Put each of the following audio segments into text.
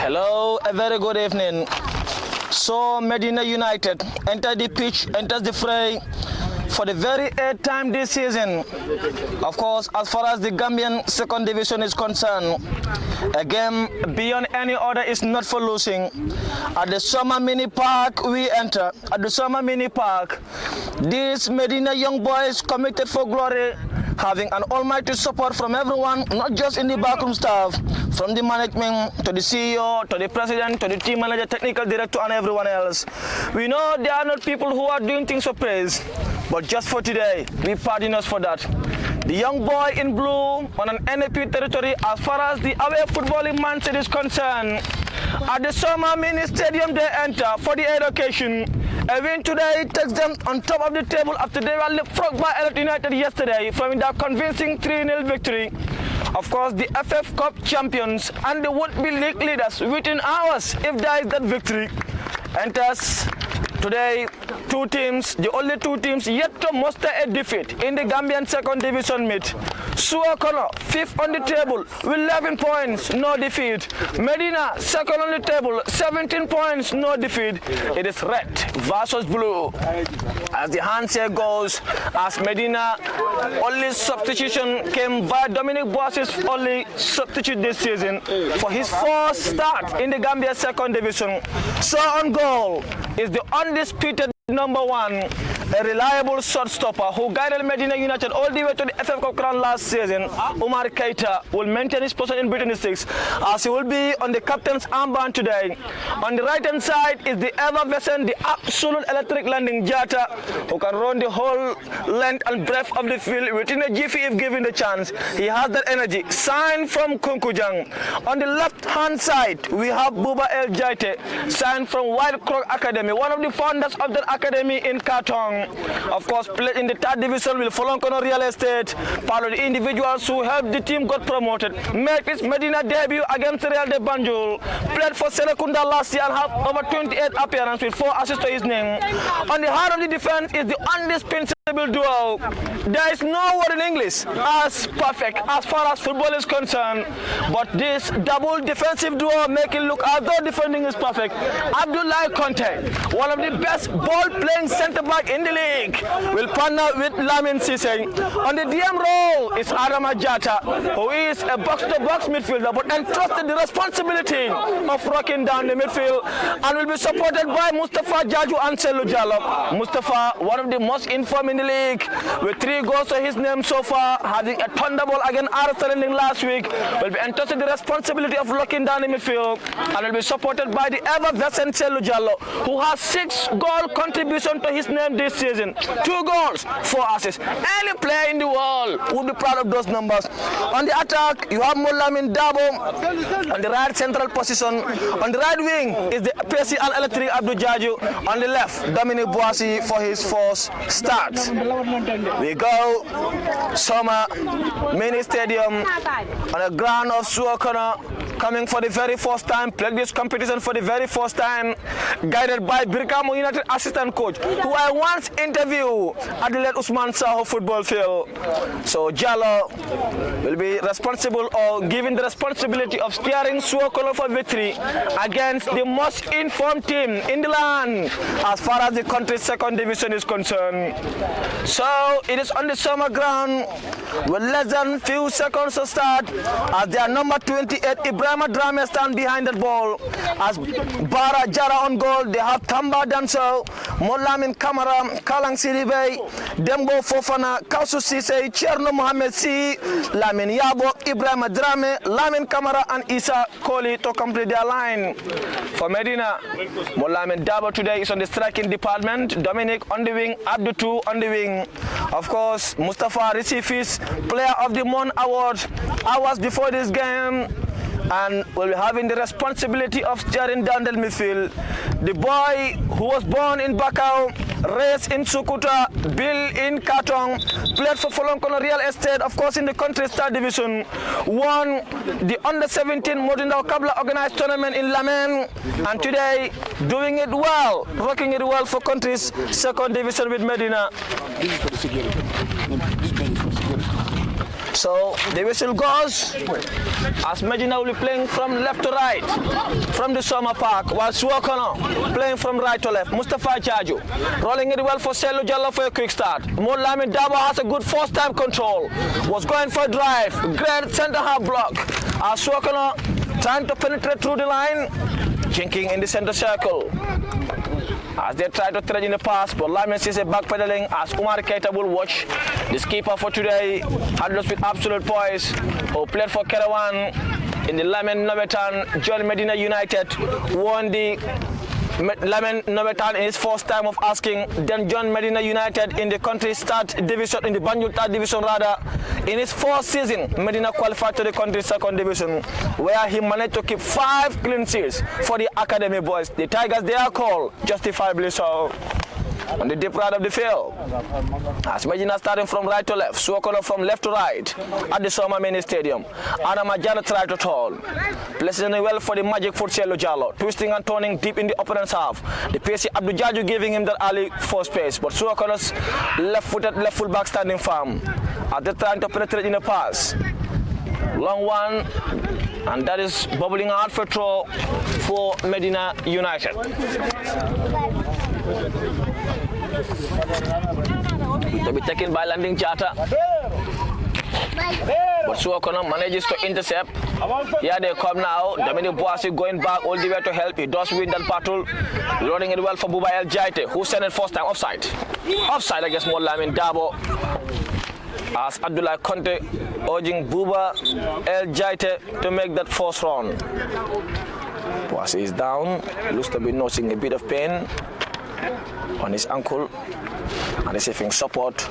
Hello, a very good evening. So Medina United enters the fray for the very 8th time this season. Of course, as far as the Gambian second division is concerned, a game beyond any other is not for losing. At the Summer Mini Park we enter. At the Summer Mini Park, these Medina young boys committed for glory, having an almighty support from everyone, not just in the backroom staff, from the management to the CEO, to the president, to the team manager, technical director, and everyone else. We know they are not people who are doing things for praise, but just for today, we pardon us for that. The young boy in blue on an NAP territory as far as the away footballing mindset is concerned. At the Summer Mini Stadium they enter for the 8th occasion. A win today takes them on top of the table after they were leapfrogged by Elite United yesterday from their convincing 3-0 victory. Of course, the FF Cup champions and the would-be league leaders within hours, if there is that victory, enters today two teams, the only two teams yet to muster a defeat in the Gambian second division meet. Suwo, 5th on the table with 11 points, no defeat. Medina, 2nd on the table, 17 points, no defeat. It is red versus blue. As the handshake goes, as Medina only substitution came by Dominic Boas's only substitute this season for his first start in the Gambia second division. So on goal is the undisputed number 1, a reliable shot stopper who guided Medina United all the way to the FF Cup crown last season. Umar Keita will maintain his position in Britain 6 as he will be on the captain's armband today. On the right hand side is the effervescent, the absolute electric landing Jata, who can run the whole length and breadth of the field within a jiffy if given the chance. He has that energy. Signed from Kunkujang. On the left hand side we have Buba El Jaite, signed from White Croc Academy, one of the founders of that academy in Katong. Of course, played in the 3rd division with Folonkono Real Estate, part of the individuals who helped the team got promoted. Made his Medina debut against Real de Banjul, played for Serekunda last year and had over 28 appearances with 4 assists to his name. On the heart of the defense is the indispensable duo. There is no word in English as perfect as far as football is concerned, but this double defensive duo make it look as though defending is perfect. Abdullah Conte, one of the best ball-playing centre-back in the league, will partner with Lamin Sise. On the DM role is Adama Jata, who is a box-to-box midfielder but entrusted the responsibility of rocking down the midfield and will be supported by Mustafa Jaju and Selu Jallo. Mustafa, one of the most informed in the league, with 3 goals to his name so far, having a thunderbolt against Arsenal last week, will be entrusted the responsibility of locking down the midfield and will be supported by the ever-vexant Selu Jallo, who has 6 goal contribution to his name this season. 2 goals, 4 assists. Any player in the world would be proud of those numbers. On the attack, you have Molamin Dabo on the right central position. On the right wing is the PC and Electric Abdul Jaju. On the left, Dominic Boasi for his first start. We go Summer Mini Stadium on the ground of Suwo, coming for the very first time, played this competition for the very first time, guided by Birkamo United assistant coach, who I once interviewed at the late Usman Saho football field. So Jallo will be responsible or given the responsibility of steering Suwo for victory against the most informed team in the land as far as the country's second division is concerned. So it is on the summer ground with less than few seconds to start as their number 28 Ibrahima Drame stand behind that ball. As Bara Jara on goal, they have Tamba Danso, Molamin Kamara, Kalang Siribe, Dembo Fofana, Kausu Sise, Cherno Mohamed Si, Lamin Yabo, Ibrahima Drame, Lamin Kamara and Isa Koli to complete their line. For Medina, Molamin Dabo today is on the striking department, Dominic on the wing, Abdu 2 on the wing. Of course, Mustafa received his Player of the Month award hours before this game and will be having the responsibility of steering down the midfield. The boy who was born in Bakau, raised in Sukuta, built in Katong, played for Folonkono Real Estate, of course in the country's 3rd division, won the under-17 Modinda Kabla organized tournament in Lamen, and today doing it well, rocking it well for country's 2nd division with Medina. So the whistle goes as Medina will be playing from left to right from the summer park, while Suwo playing from right to left. Mustafa Jaju rolling it well for Selu Jallo for a quick start. Lamin Dabo has a good first-time control. Was going for a drive. Great centre-half block. As Suwo trying to penetrate through the line, jinking in the centre circle. As they try to thread in the pass, but Lamin sees a backpedaling as Umar Keita will watch. The skipper for today had lost with absolute poise, who played for Kerawan in the Lamin Nobetan. John Medina United won the Lamin Nobetan in his first time of asking. Then John Medina United in the country's third division, in the Banjul third division rather. In his fourth season, Medina qualified to the country's second division, where he managed to keep 5 clean sheets for the academy boys. The Tigers, they are called, justifiably so, on the deep right of the field. As Medina starting from right to left, Suwo from left to right at the Soma Mini Stadium. Anamajana tried to turn, placing it well for the Magic Foot Selu Jallo, twisting and turning deep in the opponent's half. The PC Abdul Jaju giving him that early first pace, but Suwo's left-footed left full back standing firm as they're trying to penetrate in the pass. Long one, and that is bubbling out for throw for Medina United. To be taken by Landing Jata, but Suwo manages to intercept. Here they come now. Dominic Boasi going back all the way to help. He does win that battle, loading it well for Buba El Jaite, who sent it first time offside. Offside against Lamin Dabo, as Abdullah Conte urging Buba El Jaite to make that first run. Boasi is down, looks to be noticing a bit of pain on his ankle, and receiving support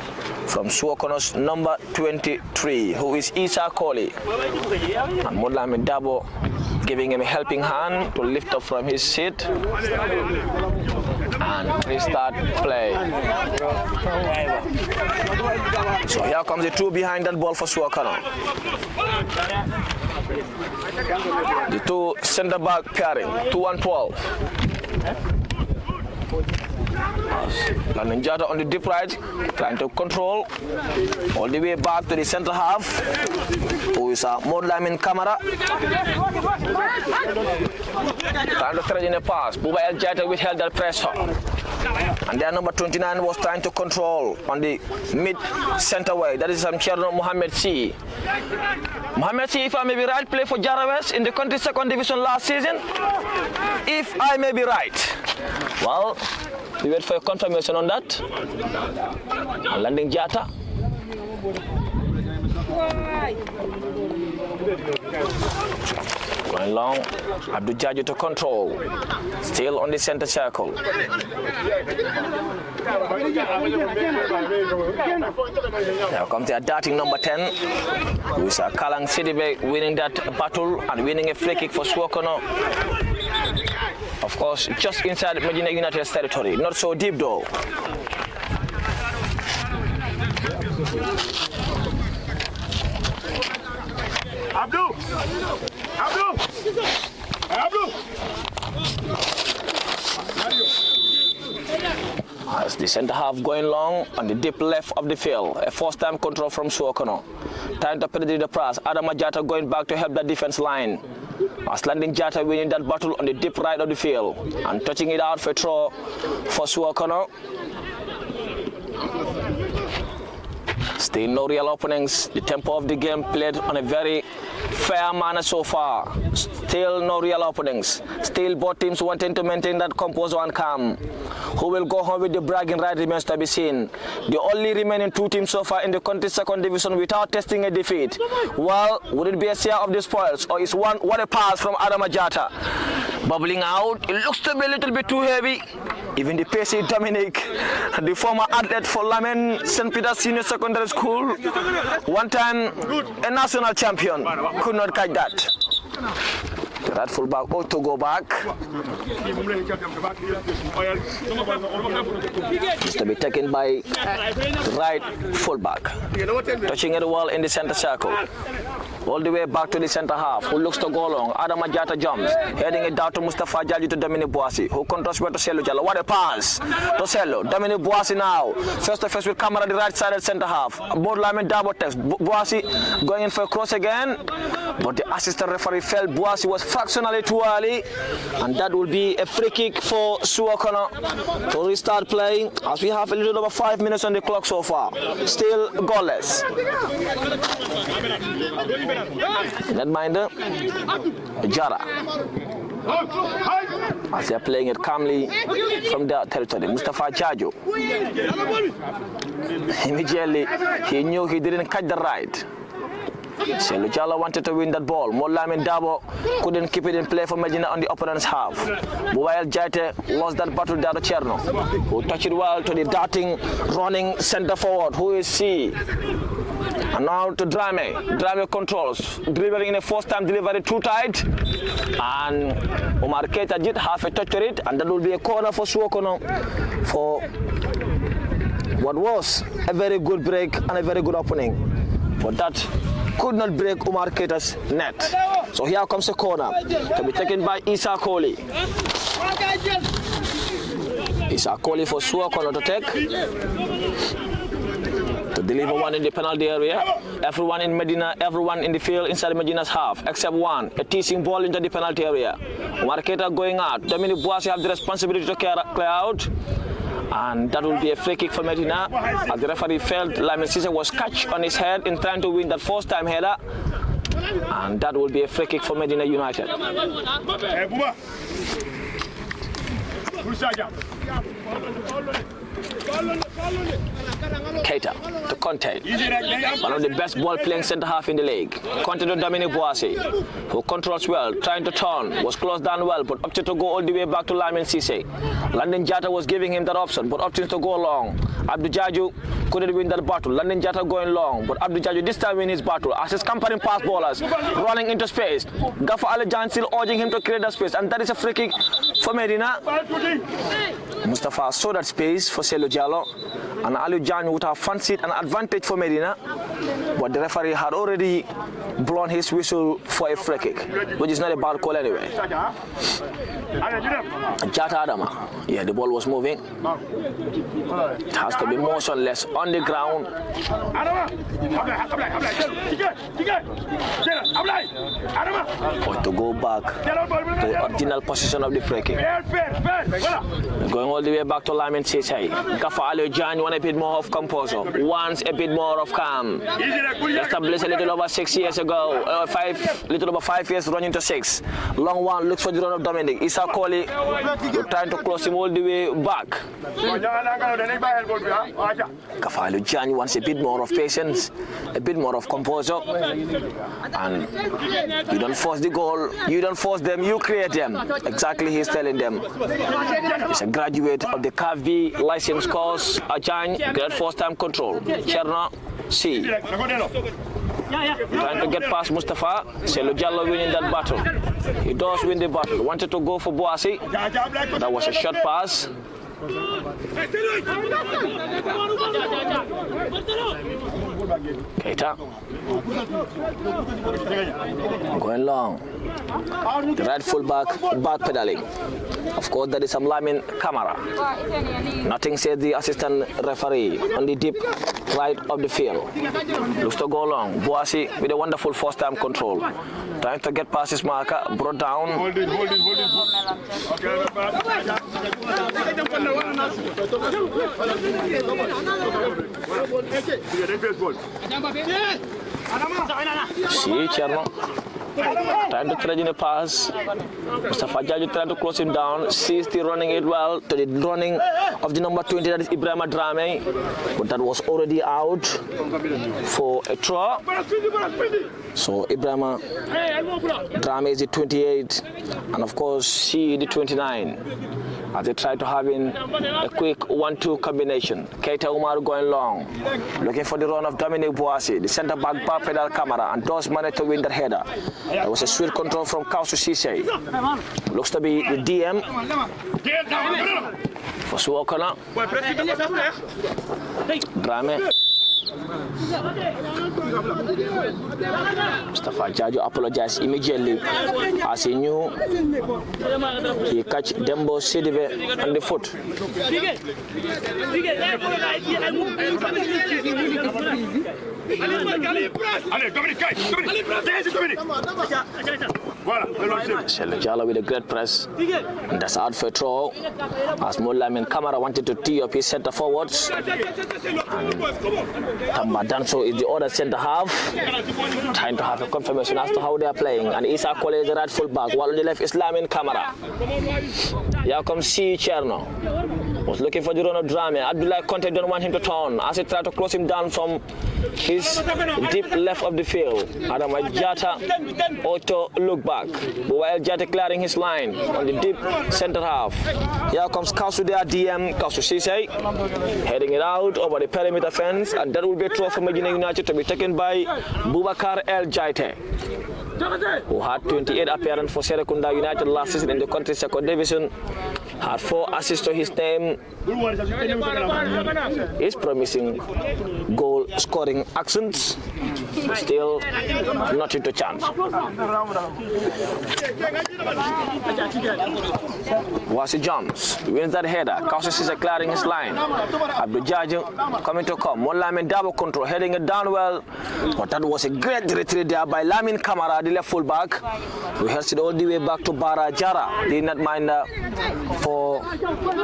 from Suwo's number 23, who is Isa Koli. And Lamin Dabo giving him a helping hand to lift up from his seat and restart play. So here comes the 2 behind that ball for Suwo. The 2 centre back pairing, 2 and 12. Landing Jata on the deep right, trying to control all the way back to the centre half, who is Lamin Kamara. Trying to thread in a pass. Buba El Jaita withheld that pressure. And their number 29 was trying to control on the mid-centre way. That is Cherno Mohamed C. Mohamed C, if I may be right, played for Jarawes in the country's second division last season. If I may be right. Well, we wait for a confirmation on that. And Landing Jata. Going long, Abdul Jaju to control. Still on the center circle. Now comes the darting number 10, who is Kalang Sidibe, winning that battle and winning a free kick for Suwo. Of course, just inside Medina United's territory. Not so deep though. Abdul! As the centre half going long on the deep left of the field, a first-time control from Suwo. Trying to penetrate the pass. Adama Jata going back to help the defense line. As Landing Jata winning that battle on the deep right of the field and touching it out for a throw for Suwo. Still no real openings. The tempo of the game played on a very fair manner so far. Still no real openings. Still both teams wanting to maintain that composure and calm. Who will go home with the bragging right remains to be seen. The only remaining 2 teams so far in the country's second division without testing a defeat. Well, would it be a share of the spoils, or is one what a pass from Adama Jata? Bubbling out, it looks to be a little bit too heavy. Even the pacey Dominic, the former athlete for Lamin St. Peter's Senior Secondary School, one time a national champion, could not catch that. That fullback ought to go back. It's to be taken by right fullback, touching it well in the center circle. all the way back to the center half, who looks to go long. Adama Jata jumps, heading it down to Mustafa Jaji to Dominic Boissy, who controls where to Selo Jallo. What a pass to Selo. Dominic Boissy now, face to face with Camara at the right side at center half. Board lineman double text. Boissy going in for a cross again, but the assistant referee felt Boissy was fractionally too early, and that will be a free kick for Suwo to restart playing as we have a little over 5 minutes on the clock so far. Still goalless. Netminder, Jara. As they are playing it calmly from their territory. Mustafa Jajo. Immediately, he knew he didn't catch the ride. Selu Jallo wanted to win that ball. Molamin Dabo couldn't keep it in play for Medina on the opponent's half. Buwael Jaite lost that battle to Cherno, who touched it well to the darting, running center forward. Who is she? And now to Drame. Drame controls, delivering in a first-time delivery too tight. And Omar Keita did half a touch to it, and that will be a corner for Suwo for what was a very good break and a very good opening. But that could not break Umar Keita's net. So here comes a corner to be taken by Isa Kohli. Isa Kohli for Suwo to take. To deliver one in the penalty area. Everyone in Medina, everyone in the field inside Medina's half, except one, a teasing ball into the penalty area. Umar Keita going out. Dominic Boissy have the responsibility to clear out. And that will be a free kick for Medina. As the referee felt Lamin Cisse was catch on his head in trying to win that first-time header. And that will be a free kick for Medina United. Keita to Conte, one of the best ball-playing centre-half in the league. Conte to Dominic Boissy, who controls well, trying to turn, was closed down well, but opted to go all the way back to Lamin Cisse. Landon Jata was giving him that option, but opted to go long. Abdou Jaju couldn't win that battle. Landon Jata going long, but Abdou Jaju this time win his battle as his company pass ballers running into space. Gaffer Alijan still urging him to create that space, and that is a free kick for Medina. Mustafa saw that space for Selu Jallo, and Aliou Jan would have fancied an advantage for Medina, but the referee had already blown his whistle for a free kick, which is not a bad call anyway. Jata Adama, yeah, the ball was moving. It has to be motionless on the ground. Or to go back to the original position of the free kick. Going all the way back to Lamin Cisse. Gaffer Aliou Jan want a bit more of composure, wants a bit more of calm. Established a little over 6 years ago, little over 5 years running to 6. Long one looks for the run of Dominic. Isa Kohli trying to close him all the way back. Gaffer Aliou Jan wants a bit more of patience, a bit more of composure. And you don't force the goal, you don't force them, you create them. Exactly, he's telling them. He's a graduate of the CAV license course, Ajahn, great first-time control. Cherno, C. Trying to get past Mustafa. Selu Jallo winning that battle. He does win the battle. Wanted to go for Boissy, but that was a short pass. Keita going long. The right fullback back pedaling. Of course, there is some Lamin Camara. Nothing says the assistant referee on the deep right of the field. Looks to go long. Boissy with a wonderful first-time control. Trying to get past his marker, brought down. Hold it. See, Cherno. Trying to trade in a pass. Mustafa Jaji trying to close him down. Sees the running it well to the running of the number 20, that is Ibrahim Drame. But that was already out for a throw. So Ibrahim Drame is the 28, and of course she the 29. As they try to have in a quick 1-2 combination. Keita Umar going long, looking for the run of Dominic Boissy, the centre back pedal Camara, and does manage to win that header. There was a sweet control from Kausu Cisse. Looks to be the DM for Suwo. Drame Mustafa Jaju apologized immediately as he knew he catch Dembo Sidibe on the foot. Jala with a great press. And that's out for a throw. As Molamin Kamara wanted to tee up his center forwards. And Tamba Danso is the other center half. Trying to have a confirmation as to how they are playing. And Isa Kole is the right full back. While on the left is Lamin Kamara. Here comes C. Cherno. Was looking for the run of Drame. Abdullah Conte don't want him to turn as he tried to close him down from his deep left of the field. Adam Jata auto look back. While Jata clearing his line on the deep center half. Here comes Kausu there, DM Kausu Sise heading it out over the perimeter fence, and that will be a throw for Medina United to be taken by Bubakar El Jaite, who had 28 appearances for Serekunda United last season in the country's second division, had 4 assists to his name, is promising goal scoring accents, still not into chance. Wasi jumps, wins that header, Kausis is clearing his line, Abdul Jaju coming to come, one Lamin double control, heading it down well, but that was a great retreat there by Lamin Kamara, the left full back, who heads it all the way back to Bara Jara, the net minder for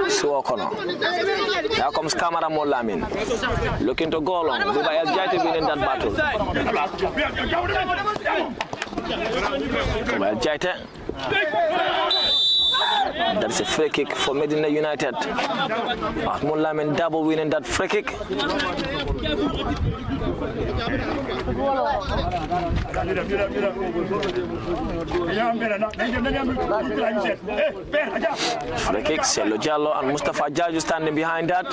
Suwo. Here comes Kamara Molamin, looking to go long. Dubai El Jaite winning that battle. Dubai El Jaite. That is a free kick for Medina United. Molamin double winning that free kick. Free kick, Selo Jallo and Mustafa Jaju standing behind that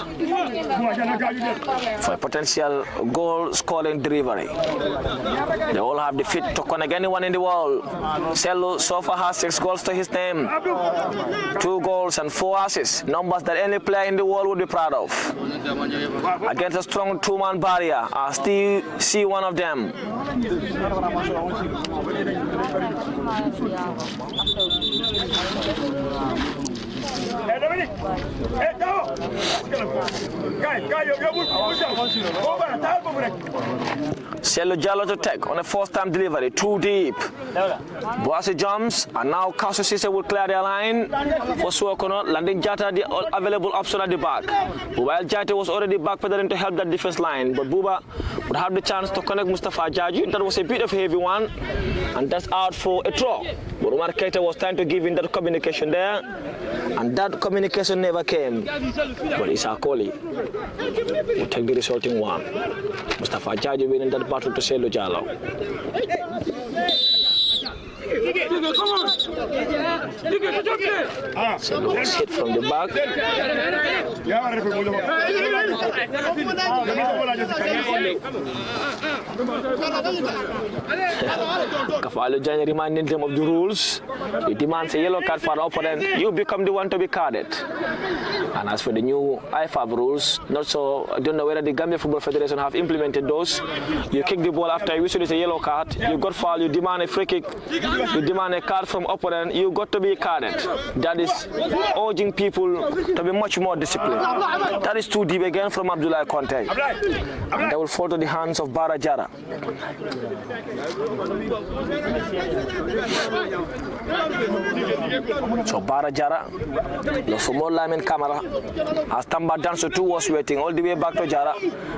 for a potential goal scoring delivery. They all have the fit to connect anyone in the world. Selo so far has 6 goals to his name, 2 goals and 4 assists, numbers that any player in the world would be proud of. Against a strong 2-man barrier, I still see one of them. Selo Jallo to take on a first-time delivery, too deep. Boasi jumps, and now Kausu Sise will clear their line for Suwo, landing Jata the available option at the back. While Jata was already backpedaling to help that defense line, but Buba would have the chance to connect Mustafa Jaju. That was a bit of a heavy one, and that's out for a throw. But Umar Keita was trying to give in that communication there, and that communication never came. But Isa Koli will take the resulting one. Mustafa Jaju winning that battle to Selo Jallo. Selo was hit from the back. Kafalo Janya reminding them of the rules. He demands a yellow card for opponent. You become the one to be carded. And as for the new IFAB rules, not so, I don't know whether the Gambia Football Federation have implemented those. You kick the ball after you whistle is a yellow card. You got foul, you demand a free kick, you demand a card from opponent, you got to be carded. That is urging people to be much more disciplined. That is too deep again from Abdullah Conte. And that will fall to the hands of Bara Jara. So Bara Jara, the Sumo Lamin Kamara, as Tamba Danso 2 was waiting all the way back to Jara.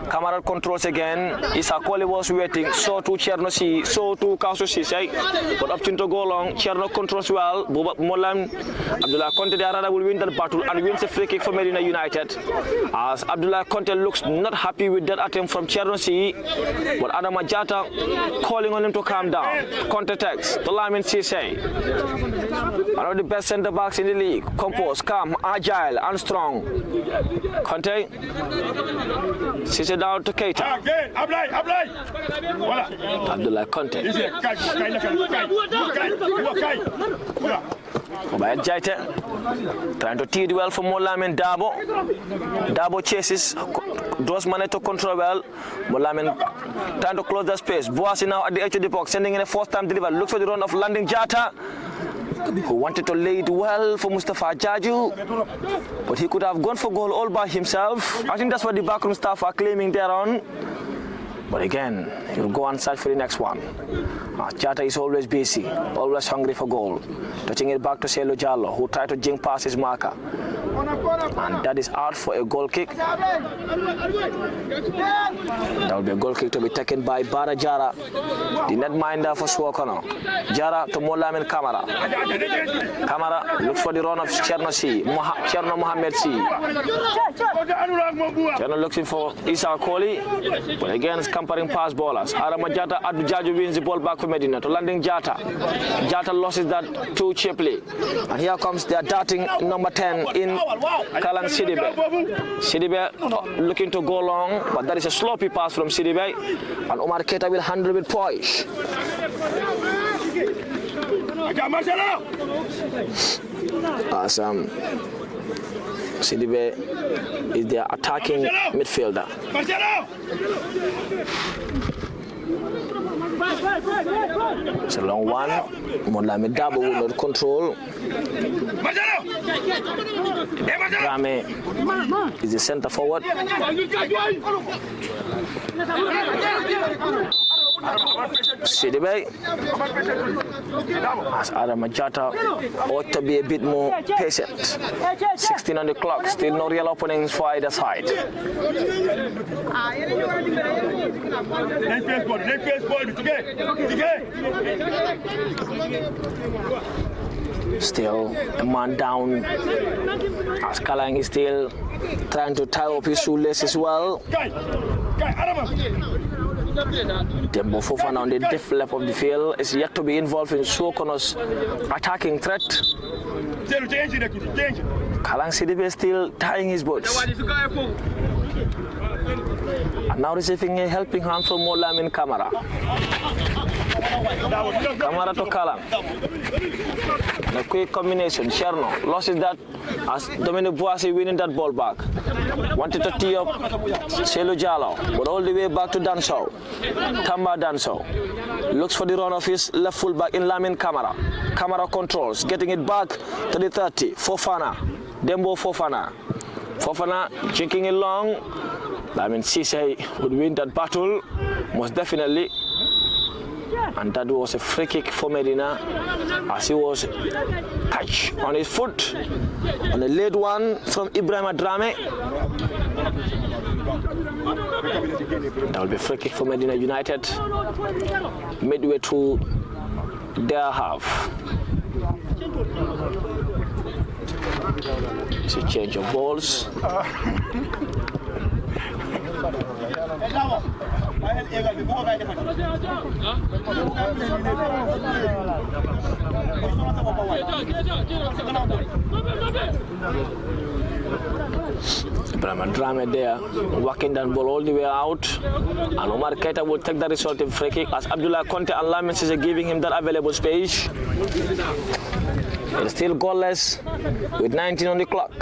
Kamara controls again. Isa Koli was waiting. So to Cherno Si, so to Kausu Sise. But option to go long. Cherno controls well. Molam Abdullah Conte the Arada will win that battle and wins a free kick for Medina United. As Abdullah Conte looks not happy with that attempt from Cherno Si, but Adam Jata calling on him to calm down. Conte takes to Lamin Sise. One of the best centre backs in the league. Composed, calm, agile, and strong. Conte. Sise down to Keita. Abdullah Conte. By Jaite. Trying to tee it well for Molamin Dabo. Dabo chases, does manage to control well. Molamin trying to close the space. Boasi now at the edge of the box, sending in a fourth time deliver. Look for the run of landing Jata, who wanted to lay it well for Mustafa Jaju, but he could have gone for goal all by himself. I think that's what the backroom staff are claiming there on. But again, he'll go and search for the next one. Jata is always busy, always hungry for goal. Touching it back to Selo Jallo, who tried to jink past his marker. And that is out for a goal kick. That will be a goal kick to be taken by Bara Jara, the netminder for Suwo. Jara to Molamin Kamara. Kamara looks for the run of Cherno Mohammed C. Cherno looking for Isa Koli, but again, scampering past ballers. Arama Jata Jaju wins the ball back for Medina to landing Jata. Jata loses that too cheaply. And here comes their darting number 10 in Kalang Sidibe. Sidibe looking to go long, but that is a sloppy pass from Sidibe. And Omar Keita will handle with poise. As Sidibe is their attacking midfielder. It's a long one. Molamin Dabo will not control. Rame is the center forward. Sidibe, as Adam Jata ought to be a bit more patient. 16 on the clock, still no real openings for either side. Still a man down, as Kalang is still trying to tie up his shoelace as well. Dembo Fofana on the left lap of the field is yet to be involved in Suwo's attacking threat. Kalang Sidibe still tying his boots. And now receiving a helping hand from Molamin Kamara. Kamara to Kalang. A quick combination. Cherno loses that as Dominic Boasi winning that ball back. Wanted to tee up Selo Jallo, but all the way back to Danso. Tamba Danso looks for the run of his left fullback in Lamin Kamara. Kamara controls, getting it back to the 30. Fofana, Dembo Fofana. Fofana drinking it long. Lamin Sise would win that battle, most definitely. And that was a free kick for Medina, as he was touched on his foot on a late one from Ibrahim Adrame. That will be a free kick for Medina United midway through their half. It's a change of balls. Ibrahim Drame there, walking that ball all the way out, and Omar Keita will take the resulting free kick as Abdullah Conte and Lamin Sise giving him that available space. It's still goalless with 19 on the clock.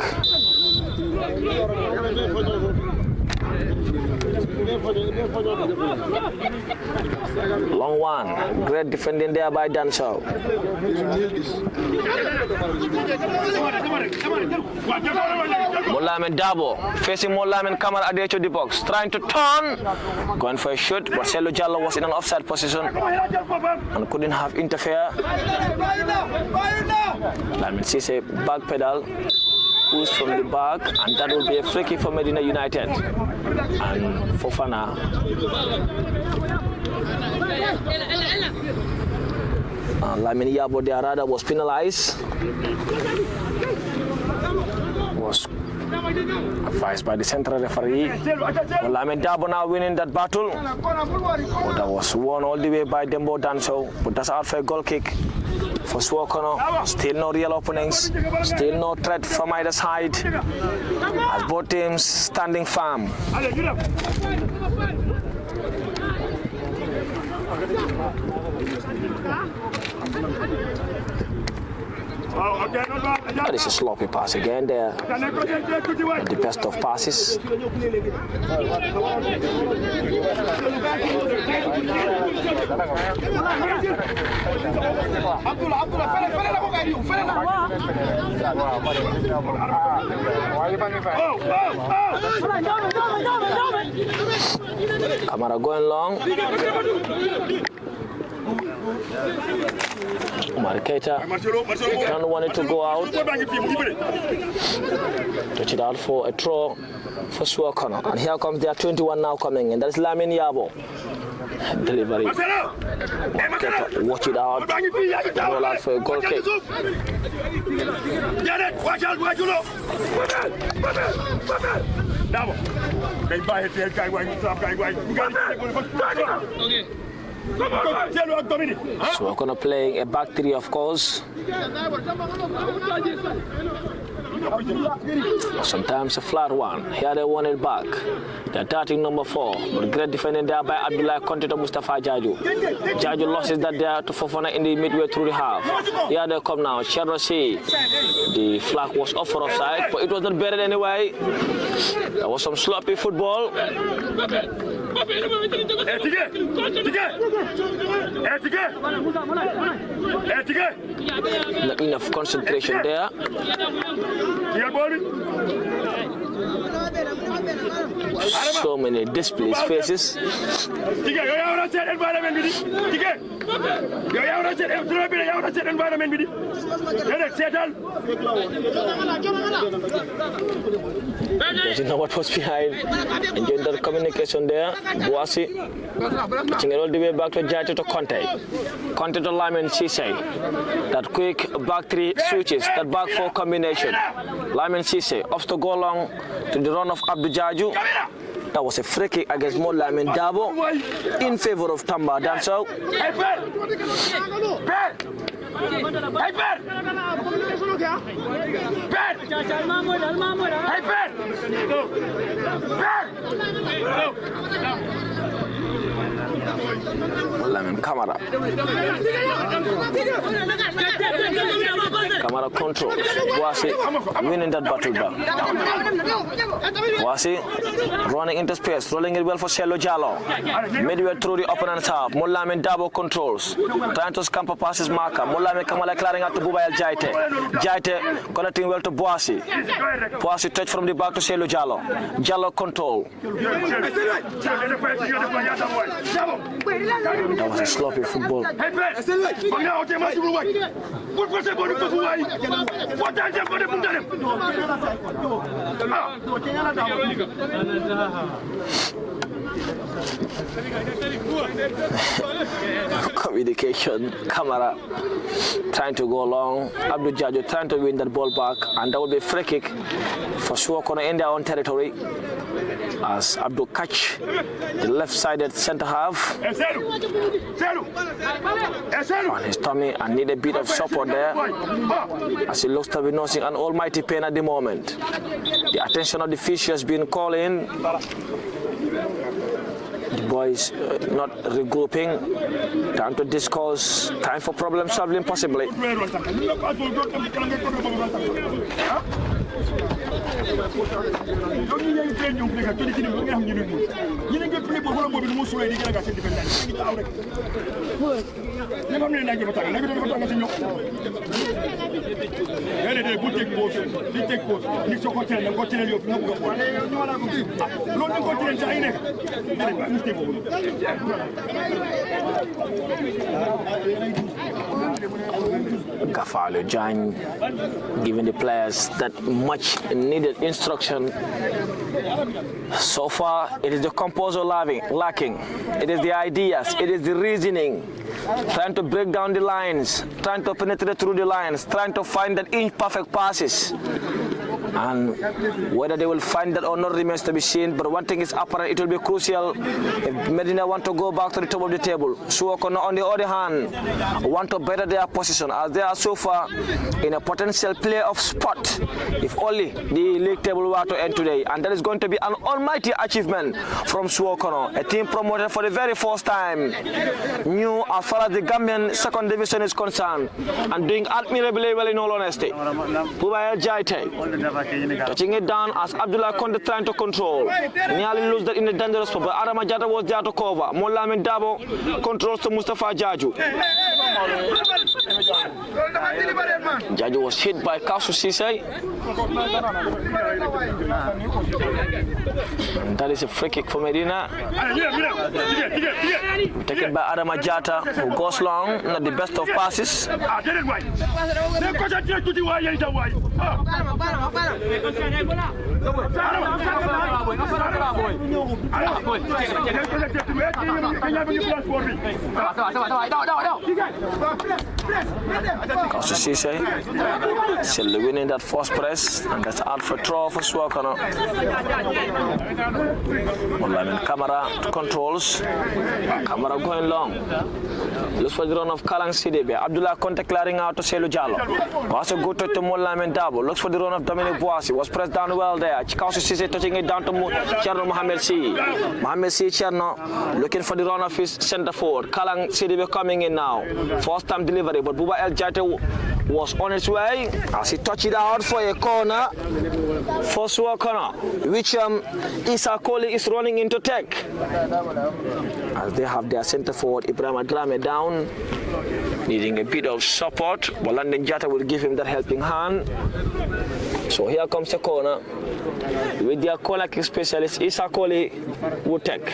Long one, great defending there by Danso. Molamin Dabo facing Molamin Kamara at the edge of the box, trying to turn, going for a shoot, but Selo Jallo was in an offside position and couldn't have interfered. Lamin Sise back pedal, pulls from the back, and that will be a free kick for Medina United. And Fofana Lamin Yabo de Arada was penalized, was advised by the central referee. Lamin Dabo now winning that battle, but that was won all the way by Dembo Danso, but that's out for a goal kick for Suwo. Still no real openings, still no threat from either side, as both teams standing firm. That is a sloppy pass again there. The best of passes. Kamara going long. Umar Keita don't want it to go out. Touch it out for a throw for Suwo. And here comes their 21 now coming in. That's Lamin Yabo. Delivery. Keita, watch it out. Roll out for a goal kick. So we're gonna play a back three, of course. Sometimes a flat one. Here they want it back. They're attacking number 4. But great defending there by Abdullah Conte to Mustafa Jaju. Jaju losses that there to Fofana in the midway through the half. Here they come now. Cherosi. The flag was off for offside, but it was not better anyway. There was some sloppy football. Not enough concentration there. So many displeased faces. Doesn't know what was behind. Enjoying the communication there. Boasi pitching it all the way back to Jaito to Conte. Conte to Lamin Cisse. That quick back three switches, that back four combination. Lamin Cisse opts to go long to the run of Abdou Jaju. That was a free kick against Mo Lamin Dabo in favor of Tamba Danso. Lamin Kamara. Kamara control. Boasi winning that battle back. Boasi running into space, rolling it well for Shello Jallo. Midway through the opponent's half. Mo Lamin Dabo controls. Trying to scamper passes marker. Mo Lamin Kamara clearing out to Bubayel Jaite. Jaite connecting well to Boasi. Boasi touch from the back to Shello Jallo. Jallo control. That was a sloppy football. Communication, Kamara trying to go long. Abdou Jaju trying to win that ball back, and that will be a free kick for Suwo in their own territory. As Abdou catch the left-sided centre half on his tummy and need a bit of support there, as he looks to be nursing an almighty pain at the moment. The attention of the physio has been called in. The boys not regrouping, time to discuss, time for problem solving possibly. Gafalo Jan giving the players that much needed instruction. So far, it is the composer lacking. It is the ideas, it is the reasoning, trying to break down the lines, trying to penetrate through the lines, trying to find that imperfect passes. And whether they will find that or not remains to be seen, but one thing is apparent, it will be crucial if Medina want to go back to the top of the table. Suwo on the other hand want to better their position, as they are so far in a potential playoff spot if only the league table were to end today, and that is going to be an almighty achievement from Suwo, a team promoted for the very first time, new as far far as the Gambian second division is concerned, and doing admirably well in all honesty. Buba El Jaite touching it down as Abdullah Conde trying to control. Nearly lose that in a dangerous spot, but Adama Jata was there to cover. Molamin Dabo controls to Mustafa Jaju. Jaju was hit by Kausu Sisay. And that is a free kick for Medina. Taken by Adama Jata, who goes long, not the best of passes. Kausu Sisay still winning that first press, and that's out for throw for Suwo. Camera controls. Camera going long. Looks for the run of Kalang Sidibé. Abdullah Conte clearing out to Selu Jallo. Also good to Molamin Dabo. Looks for the run of Dominic Boissy. Was pressed down well there. Kausu Sisay touching it down to Cherno Mohamed C. Mohamed C. Cherno looking for the run of his centre forward. Kalang Sidibé coming in now. First time delivery, but Buba El Jaite was on its way as he touched it out for a corner for Suwo, which Isa Koli is running into tech. As they have their centre forward Ibrahim Adrame down, needing a bit of support, but London Jata will give him that helping hand. So here comes the corner with their corner kick specialist Isa Koli would take.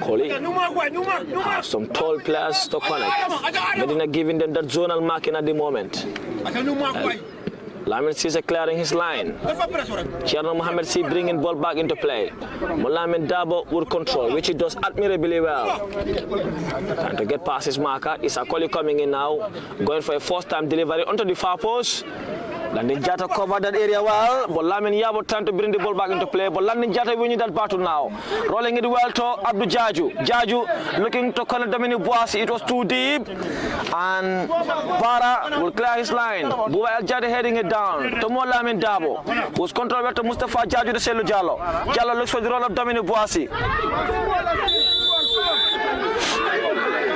Koli have some tall players to connect. Medina giving them that zonal marking at the moment. Lamin Cisse clearing his line. Cherno Mohamed C bringing ball back into play. Molamin Dabo would control, which he does admirably well. Trying to get past his marker. Isa Koli coming in now, going for a first time delivery onto the far post. Landin Jata covered that area well, but Lamin Yabo trying to bring the ball back into play, but Landin Jata winning that battle now. Rolling it well to Abdul Jaju. Jaju looking to connect Dominic Boissy. It was too deep, and Bara will clear his line. Buba El Jata heading it down to Molamin Dabo, who's controlled to Mustafa Jaju to Selu Jallo. Jallo looks for the role of Dominic Boissy.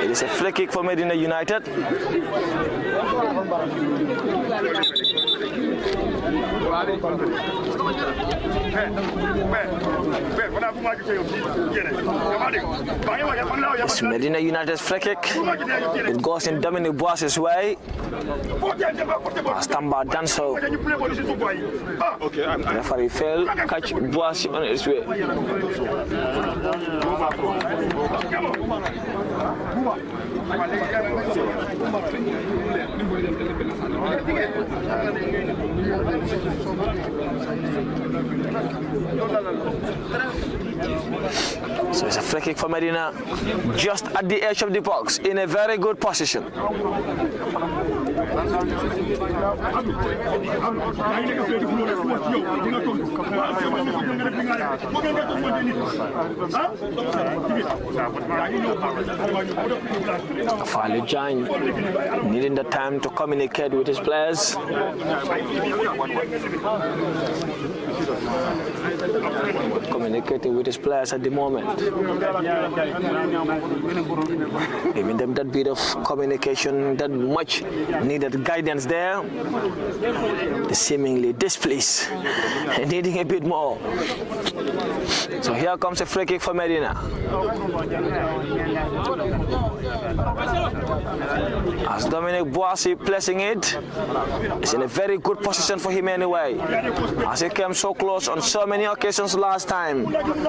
It is a free kick for Medina United. It's Medina United's free kick. It goes in Dominic Boissy's way. Stamba done so. The referee failed. Catch Boissy on his way. So it's a free kick for Medina, just at the edge of the box, in a very good position. Falu Jan needing the time to communicate with his players. Communicating with his players at the moment. Giving them that bit of communication, that much needed guidance there. Seemingly displeased and needing a bit more. So here comes a free kick for Medina. As Dominic Boissy placing it, it's in a very good position for him anyway. As he came so close on so many occasions last time,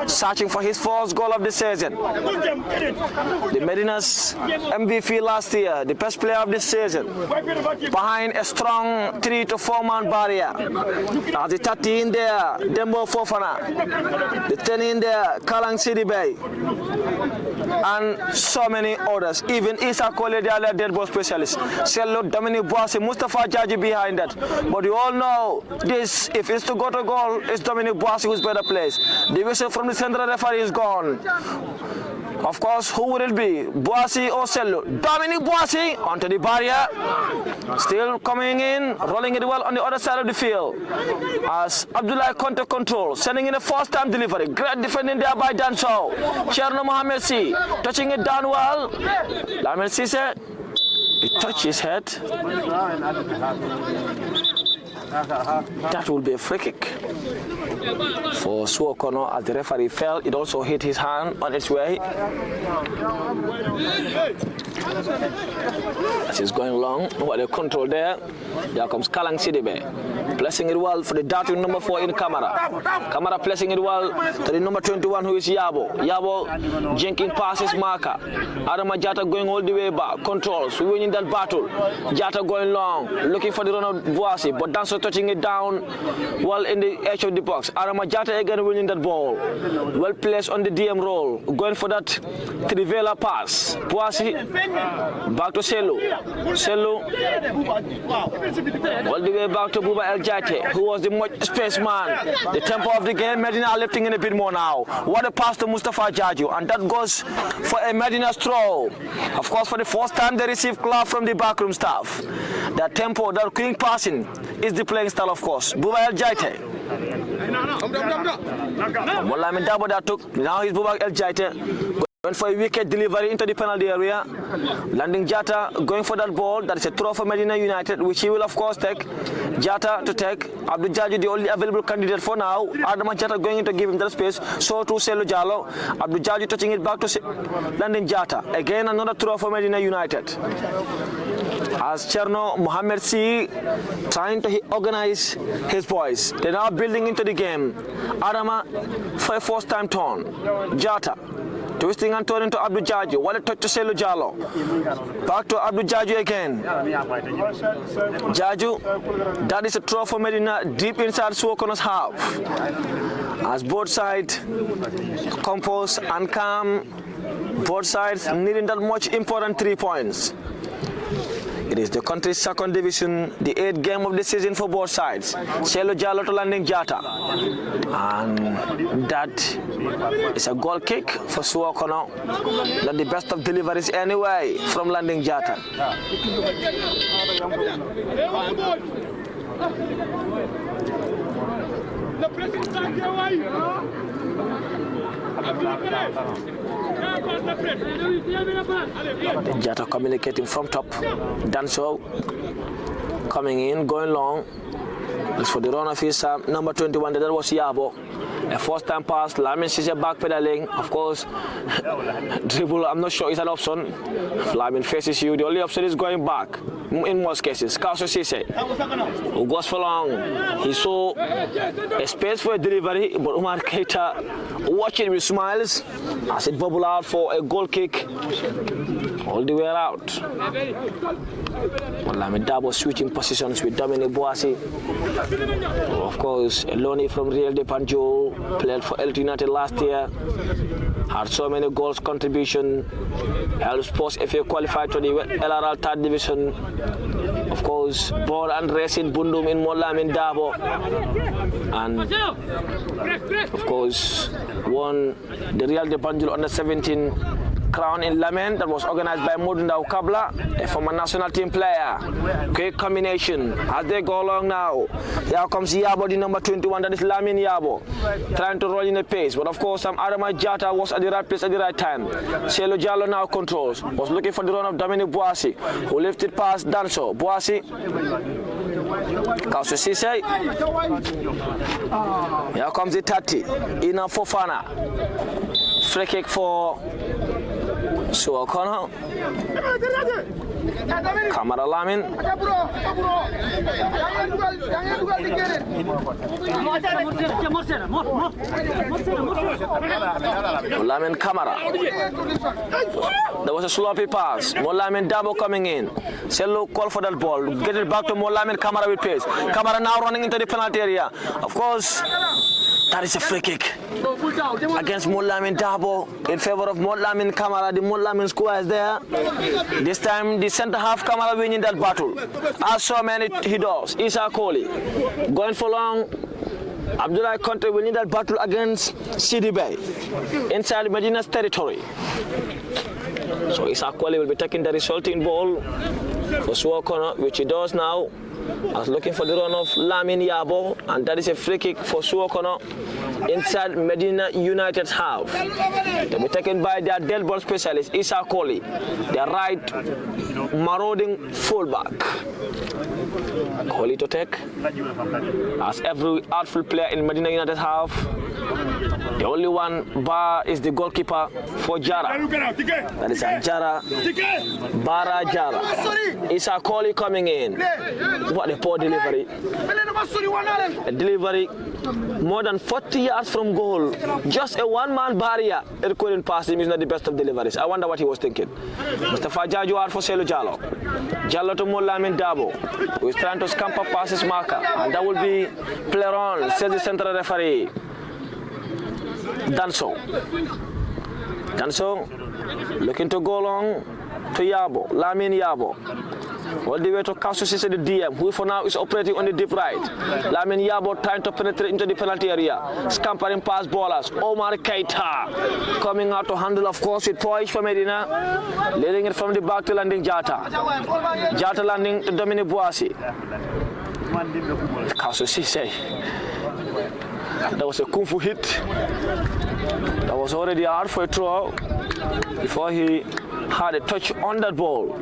searching for his first goal of the season. The Medina's MVP last year, the best player of the season, behind a strong 3 to 4 man barrier. As the 30 in there, Dembo Fofana, the 10 in there, Kalang Sidibé, and so many others. Even Isa Kole, the other dead ball specialist. Sello, Dominic Boissy, Mustafa Jaji behind that. But you all know this, if it's to go to goal, it's Dominic Boissy who's better placed. The whistle from the central referee is gone. Of course, who would it be? Boissy or Sello? Dominic Boissy onto the barrier. Still coming in, rolling it well on the other side of the field. As Abdullah Conte control, sending in a first-time delivery. Great defending there by Danso. Cherno Mohamed C. Touching it down well. Lamin Cisse. He touched his head. That will be a free kick for Suwo as the referee fell. It also hit his hand on its way. As it's going long, what a control there. There comes Kalang Sidibe, placing it well for the darting number 4 in Kamara. Kamara placing it well to the number 21 who is Yabo. Yabo jinking past his marker. Adama Jata going all the way back. Controls, winning that battle. Jata going long, looking for the run of Boissy, but Danso touching it down well in the edge of the box. Adama Jata again winning that ball. Well placed on the DM roll, going for that Trivela pass. Boissy back to Sello. Sello all the way back to Buba El Jate, who was the much space man. The tempo of the game, Medina are lifting in a bit more now. What a pass to Mustafa Jaju, and that goes for a Medina throw. Of course, for the first time they receive clap from the backroom staff. That tempo, that quick passing is the playing style, of course. Buba El Jate. Moulamin Dabo that took, now he's Buba El Jate. Going for a wicked delivery into the penalty area. Landing Jata, going for that ball. That is a throw for Medina United, which he will of course take. Jata to take. Abdul Jaju, the only available candidate for now. Adama Jata going in to give him that space. So to Sello Jallo. Abdul Jaju touching it back to Landing Jata. Again another throw for Medina United. As Cherno Mohamed C trying to organize his boys. They're now building into the game. Adama for a first time turn. Jata twisting and turning to Abdul Jaju. What a touch to Sello Jallo. Back to Abdul Jaju again. Jaju, that is a throw for Medina deep inside Suwokono's half. As both sides compose and calm, both sides needing that much important 3 points. It is the country's second division, the 8th game of the season for both sides. Sello Jallo to Landing Jata. And that is a goal kick for Suwokono. Not the best of deliveries anyway from Landing Jata. Jata communicating from top. Danso coming in, going long. It's for the run of his number 21, that was Yabo. A first-time pass, Lamin Cisse backpedaling. Of course, dribble, I'm not sure is an option. Lamin faces you. The only option is going back in most cases. Kauso Cisse, who goes for long. He saw a space for a delivery, but Umar Keita watched it with smiles as it bubbled out for a goal kick all the way out. Lamin Dabo switching positions with Dominic Boissy. Of course, Eloni from Real de Panjo, played for LT United last year, had so many goals contribution, helped Sports FA qualified to the LRL 3rd division. Of course, born and raised in Bundum in Moulamin Dabo, and of course won the Real de Panjo under 17 crown in Lamen that was organized by Modundao Kabla, a former national team player. Quick combination as they go along now. Here comes Yabo, the number 21, that is Lamin Yabo, trying to roll in a pace. But of course, Adama Jata was at the right place at the right time. Sello Jallo now controls, was looking for the run of Dominic Boissy, who lifted past Danso. Boissy, Kauso Cisse. Here comes the 30, Ina Fofana. Free kick for Suwokono. Kamara Lamin. Lamin Kamara. There was a sloppy pass. Moulamin Dabo coming in. Sello call for that ball. Get it back to Moulamin Kamara with pace. Kamara now running into the penalty area. Of course, that is a free kick against Moulamin Dabo in favor of Moulamin Kamara. The Moulamin squad is there. This time the centre half Kamara winning that battle. As so many he does. Isa Kohli going for long. Abdullah Conte will need that battle against Sidi Bay inside Medina's territory. So Issa Kwali will be taking the resulting ball for Suwo corner, which he does now. I was looking for the run of Lamin Yabo, and that is a free kick for Suwo corner inside Medina United's half. They'll be taken by their dead ball specialist Issa Kwali, their right marauding fullback. Kwali to take, as every outfield player in Medina United half. The only one bar is the goalkeeper for Jara. That is Jara. Bara Jara. Issa Kwali coming in. What a poor delivery. A delivery more than 40 yards from goal. Just a one-man barrier. It couldn't pass him. He's not the best of deliveries. I wonder what he was thinking. Mustafa Jaju out for Selu Jallo. Jallo to Molamin Dabo, who is trying to scamper past his marker. And that will be player on, says the central referee. Danso looking to go long to Yabo, Lamin Yabo. All the way to Kausu Sise, the DM, who for now is operating on the deep right. Lamin Yabo trying to penetrate into the penalty area. Scampering past ballers. Omar Keita coming out to handle, of course, with poise for Medina. Leading it from the back to landing Jata. Jata landing to Dominic Boasi. Kausu Sise. That was a kung fu hit. That was already hard for a throw before he had a touch on that ball.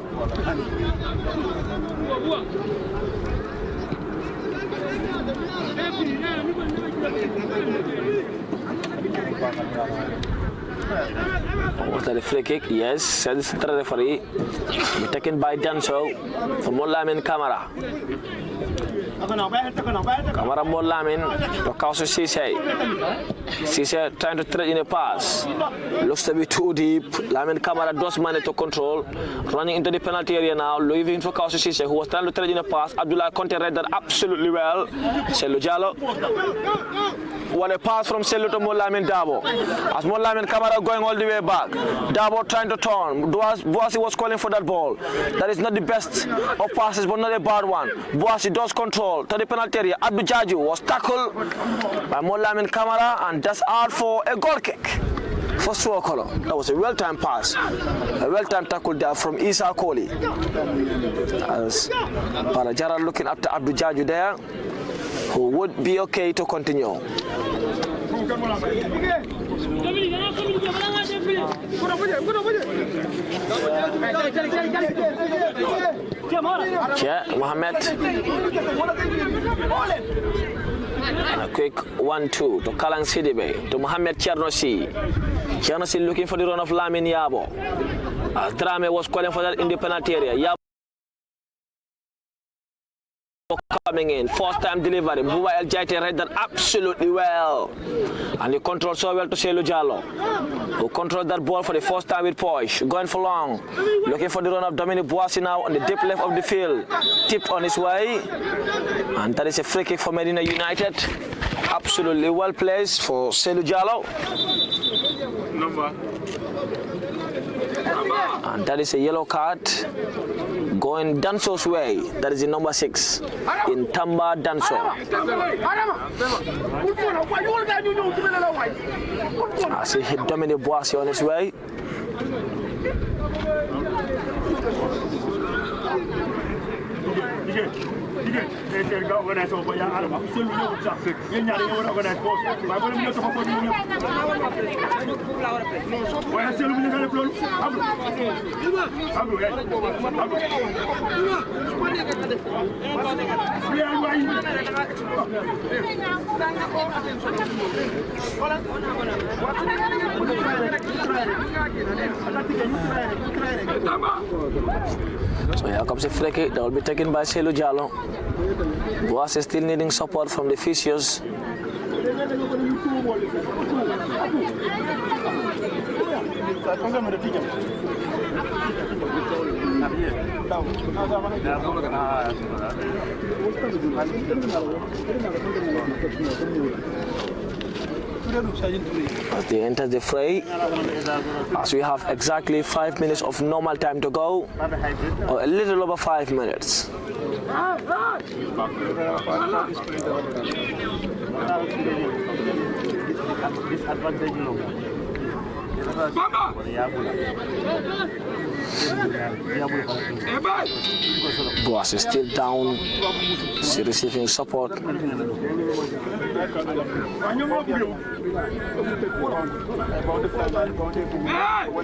Was that a free kick? Yes, said the central referee. Be taken by Danso for Molamin Kamara. Kamara Molamin to Kausu Sise. Sise trying to thread in a pass. Looks to be too deep. Lamin Kamara does manage to control. Running into the penalty area now. Leaving for Kausu Sise, who was trying to thread in a pass. Abdullah Conte read that absolutely well. Selu Jallo. What a pass from Selu to Molamin Dabo. As Molamin Kamara going all the way back. Dabo trying to turn. Boasi was calling for that ball. That is not the best of passes, but not a bad one. Boasi does control to the penalty area. Abdul Jaju was tackled by Molamin Kamara, and that's out for a goal kick for Suwo Kolo. That was a well-timed pass. A well-timed tackle there from Issa Kwali. As Barajara looking after Abdul Jaju there, who would be okay to continue. Yeah, Mohammed. And a quick 1-2 to Kalang Sidibe, to Mohammed Chernosi. Chernosi looking for the run of Lamin Yabo. As Drame was calling for that in the penalty area. Yabo coming in, first time delivery. Buba El Jaite read that absolutely well. And he controlled so well to Selu Jallo, who controlled that ball for the first time with poise. Going for long. Looking for the run of Dominic Boasi now on the deep left of the field. Tipped on his way. And that is a free kick for Medina United. Absolutely well placed for Selu Jallo. And that is a yellow card going Danso's way. That is the number 6 in Tamba Danso. As he hit Dominic Boasi on his way. So here comes a free kick that will be taken by Selu Jallo. Boas is still needing support from the physios. As they enter the fray, as we have exactly 5 minutes of normal time to go, or a little over 5 minutes. Boas is still down. She's receiving support.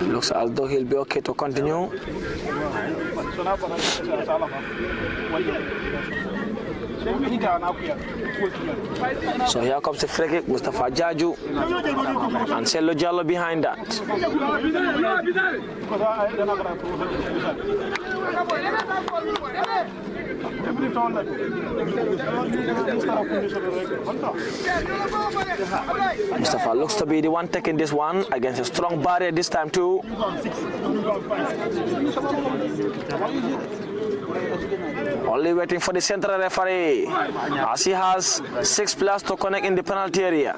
Looks as though he'll be okay to continue. So here comes the free kick, Mustafa Jaju and Sello Jallo behind that. Mustafa looks to be the one taking this one against a strong barrier this time too. Only waiting for the central referee as he has 6 players to connect in the penalty area.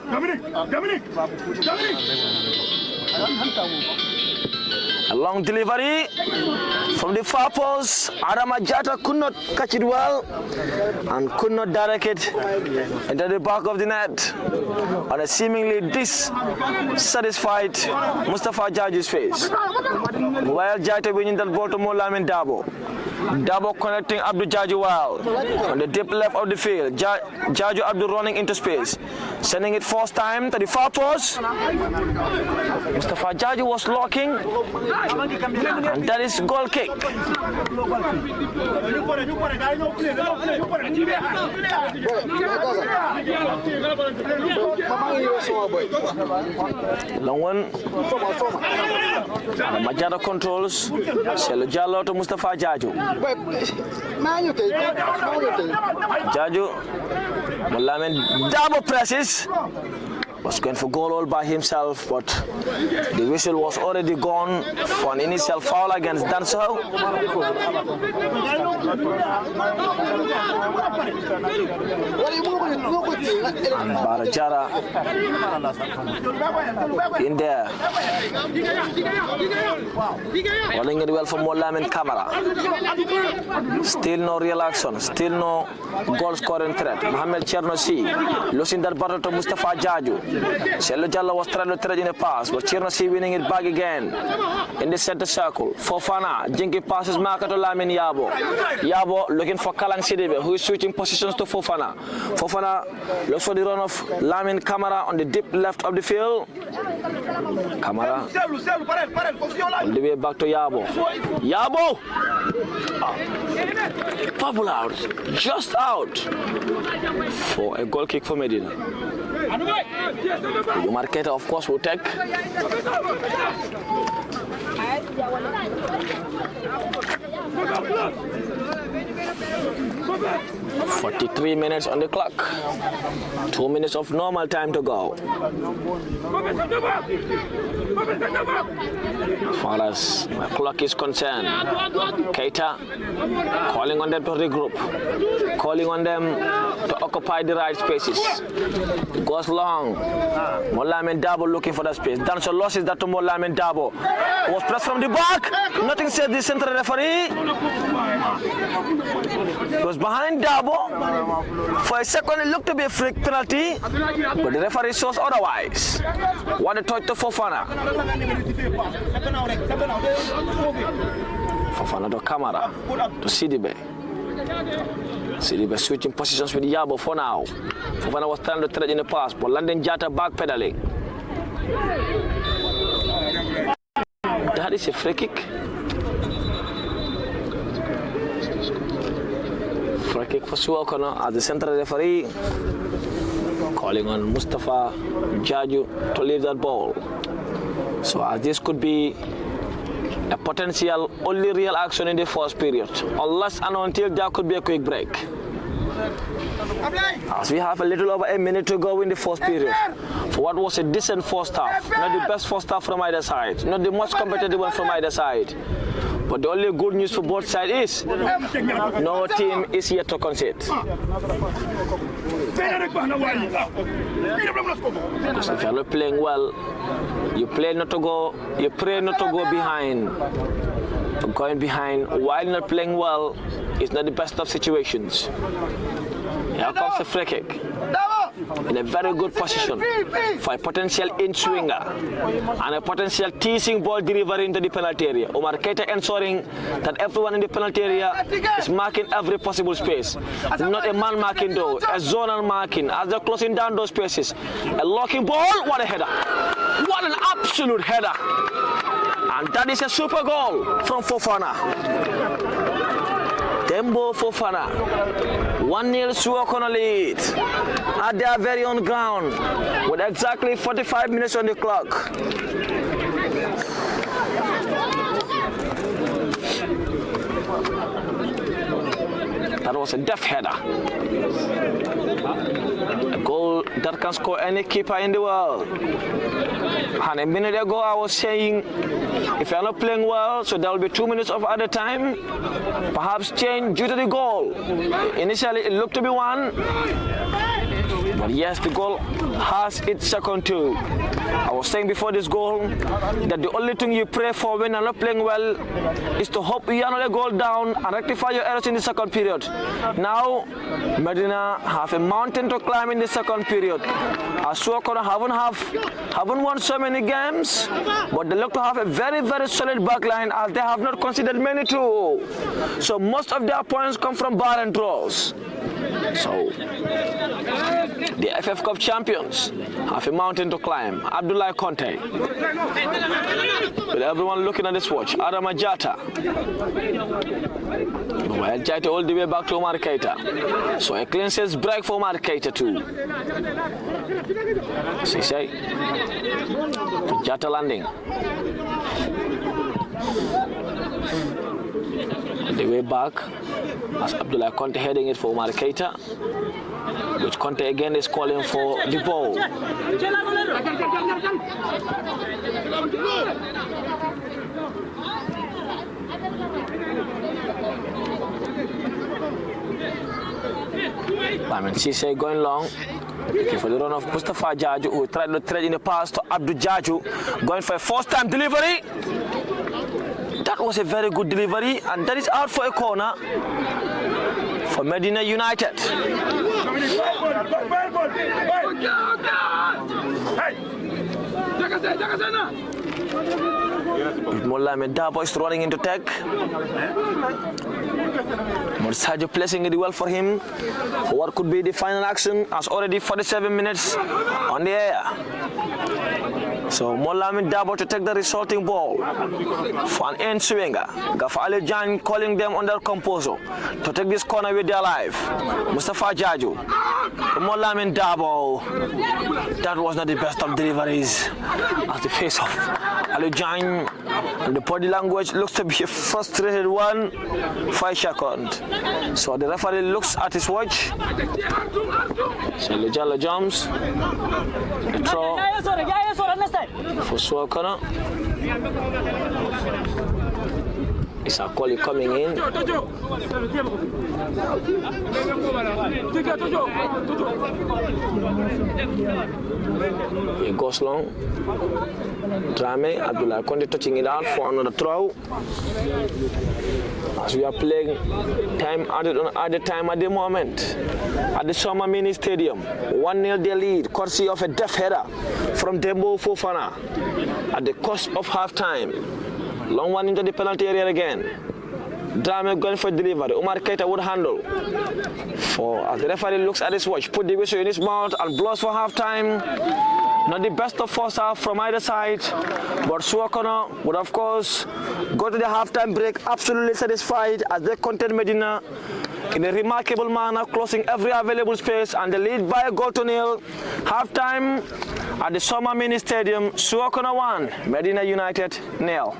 A long delivery from the far post. Adam Ajata could not catch it well and could not direct it into the back of the net on a seemingly dissatisfied Mustafa Jaju's face. While Jata winning that ball to Molamin Dabo. Dabo connecting Abdul Jaju well on the deep left of the field. Jaju Abdul running into space, sending it first time to the far post. Mustafa Jaju was locking, and that is goal kick. Long one. Majada controls. Sello Jallo to Mustafa Jaju. Jaju, Molamin double presses, was going for goal all by himself, but the whistle was already gone for an initial foul against Danso. And Barajara in there, holding it well for Molamin Kamara. Still no real action, still no goal scoring threat. Mohamed Chernossi losing that battle to Mustafa Jaju. Sello Jallo was trying to thread in a pass, but Chernossi winning it back again in the center circle. Fofana, Jinky passes marker to Lamin Yabo. Yabo looking for Kalang Sidibe, who is switching positions to Fofana. Fofana looks for the run of Lamin Kamara on the deep left of the field. Kamara all the way back to Yabo. Yabo! Bubble out, just out for a goal kick for Medina. The marketer, of course, will take. 43 minutes on the clock. 2 minutes of normal time to go. As far as my clock is concerned, Keita calling on them to regroup, calling on them to occupy the right spaces. It goes long. Molamin Dabo looking for that space. Danso loses that to Molamin Dabo. Was pressed from the back. Nothing said the central referee. It was behind Dabo. For a second it looked to be a free penalty, but the referee shows otherwise. What a touch to Fofana. Fofana to Kamara, to Sidibe. Sidibe switching positions with Yabo for now. Fofana was trying to thread in the pass, but London Jata backpedaling. That is a free kick. Free kick for Suwo as the central referee calling on Mustafa Jaju to leave that ball. So as this could be a potential only real action in the first period, unless and until there could be a quick break. As we have a little over a minute to go in the first period, for what was a decent first half, not the best first half from either side, not the most competitive one from either side. But the only good news for both sides is no team is yet to concede. Because if you're not playing well, you pray not to go behind. Going behind while not playing well is not the best of situations. Here comes the free kick. in a very good position for a potential in-swinger and a potential teasing ball delivery into the penalty area. Omar Keita ensuring that everyone in the penalty area is marking every possible space. Not a man marking though, a zonal marking as they're closing down those spaces. A locking ball, what a header. What an absolute header. And that is a super goal from Fofana. Dembo Fofana. 1-0 Suwo corner lead at their very own ground with exactly 45 minutes on the clock. That was a deft header. A goal that can score any keeper in the world. And a minute ago I was saying, if you're not playing well, so there will be 2 minutes of other time, perhaps change due to the goal. Initially it looked to be one, but yes, the goal has its second too. I was saying before this goal that the only thing you pray for when you're not playing well is to hope you are not a goal down and rectify your errors in the second period. Now, Medina have a mountain to climb in the second period. As Suwo haven't won so many games, but they look to have a very, very solid backline as they have not conceded many too. So most of their points come from bar and draws. So the FF Cup champions have a mountain to climb. Abdullah Conte. With everyone looking at this watch. Adama Jata. Well, Jata all the way back to Omar Keita. So a clean sales break for Omar Keita too. Sisay. To Jata landing. The way back as Abdullah Conte heading it for Omar Keita, which Conte again is calling for the ball. Cisse going long. Looking for the run of Mustafa Jaju, who tried to thread in the pass to Abdul Jaju, going for a first-time delivery. That was a very good delivery, and that is out for a corner for Medina United. Mohamed Dabo is running into tech. Morsajo placing it well for him for what could be the final action, as already 47 minutes on the air. So Mohamed Dabo to take the resulting ball for an end swinger. Gafali Jan calling them under composure to take this corner with their life. Mustafa Jaju. Mohamed Dabo. That was not the best of deliveries as the face of Ali Jan. The body language looks to be a frustrated one. 5 seconds. So the referee looks at his watch. So Lejala jumps. The throw for Suwo corner. It's a Koli coming in. He goes long. Drame, Abdullah Conte touching it out for another throw. As we are playing time added time at the moment at the Summer Mini Stadium. 1-0 the lead, courtesy of a deft header from Dembo Fofana at the cusp of half-time. Long one into the penalty area again. Drame going for delivery. Omar Keita would handle. As the referee looks at his watch, put the whistle in his mouth and blows for half-time. Not the best of first half from either side, but Suwo would of course go to the half-time break absolutely satisfied as they contain Medina in a remarkable manner, closing every available space, and they lead by a goal to nil. Half-time at the Summer Mini Stadium. Suwo 1, Medina United 0.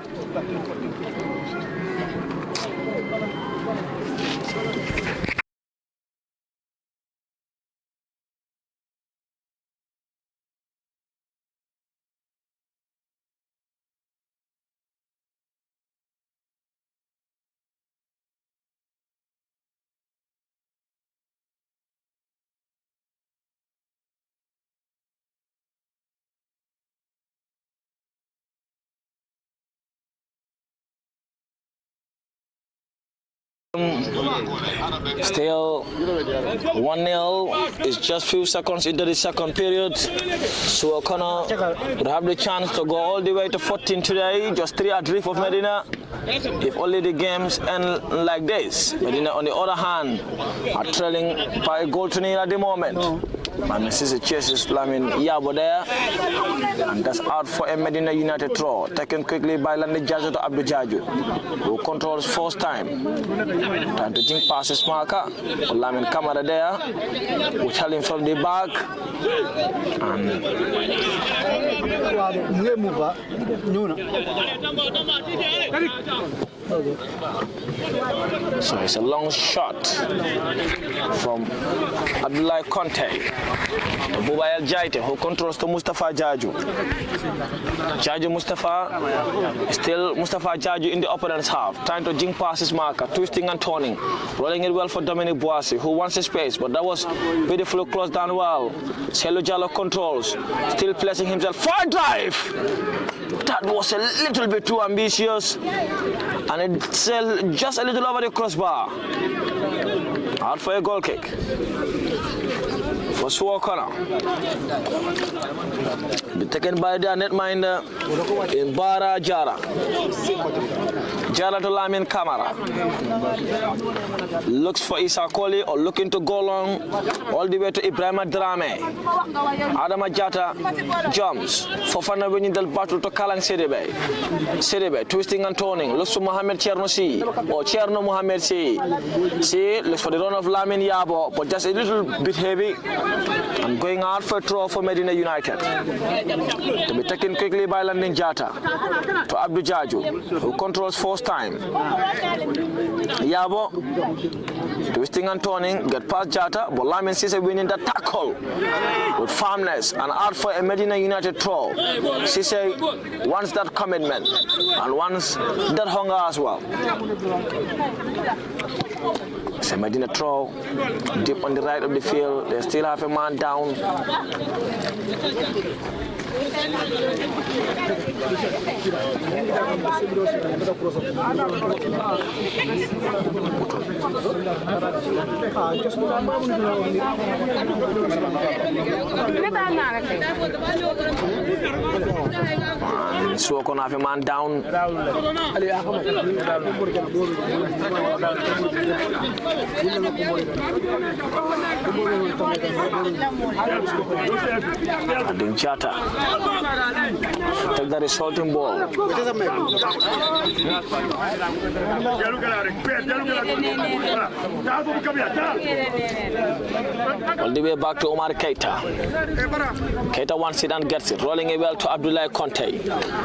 Still 1-0. It's just few seconds into the second period. Suwo would have the chance to go all the way to 14 today. Just 3 adrift of Medina. If only the games end like this. Medina, on the other hand, are trailing by a goal to nil at the moment. And Mrs. chases Lamin Yabo there. And that's out for a Medina United throw. Taken quickly by Landi Jajo to Abdul Jaju, who controls first time. Time to jink passes marker. Lamin Kamara there. We tell him from the back. And so it's a long shot from Abdullah Conte to Buba El Jaite, who controls to Mustafa Jaju. Jaju Mustafa, still Mustafa Jaju in the opponent's half, trying to jink past his marker, twisting and turning, rolling it well for Dominic Boissy, who wants a space, but that was beautifully closed down well. Selu Jallo controls, still placing himself for a drive. That was a little bit too ambitious, and it's just a little over the crossbar. Out for a goal kick for Suwo corner. Be taken by the netminder in Bara Jara. Jara to Lamin Kamara. Looks for Isa Koli or looking to go long all the way to Ibrahima Drame. Adama Jata jumps. Fofana winning the battle to Kalang Sedebe. Sedebe twisting and turning. Looks for Mohamed Cherno Si or Cherno Mohamed Si. See, looks for the run of Lamin Yabo, but just a little bit heavy. And going out for a throw for Medina United. To be taken quickly by Landing Jata to Abdul Jaju, who controls first time. Yabo twisting and turning, get past Jata, but Lamin Sise winning the tackle with firmness and out for a Medina United throw. Sise wants that commitment and wants that hunger as well. It's a Medina throw deep on the right of the field. They still have a man down. Suwo gonna have a man down. Jata take the resulting ball. All the way back to Omar Keita. Keita wants it and gets it, rolling it well to Abdullah Conte.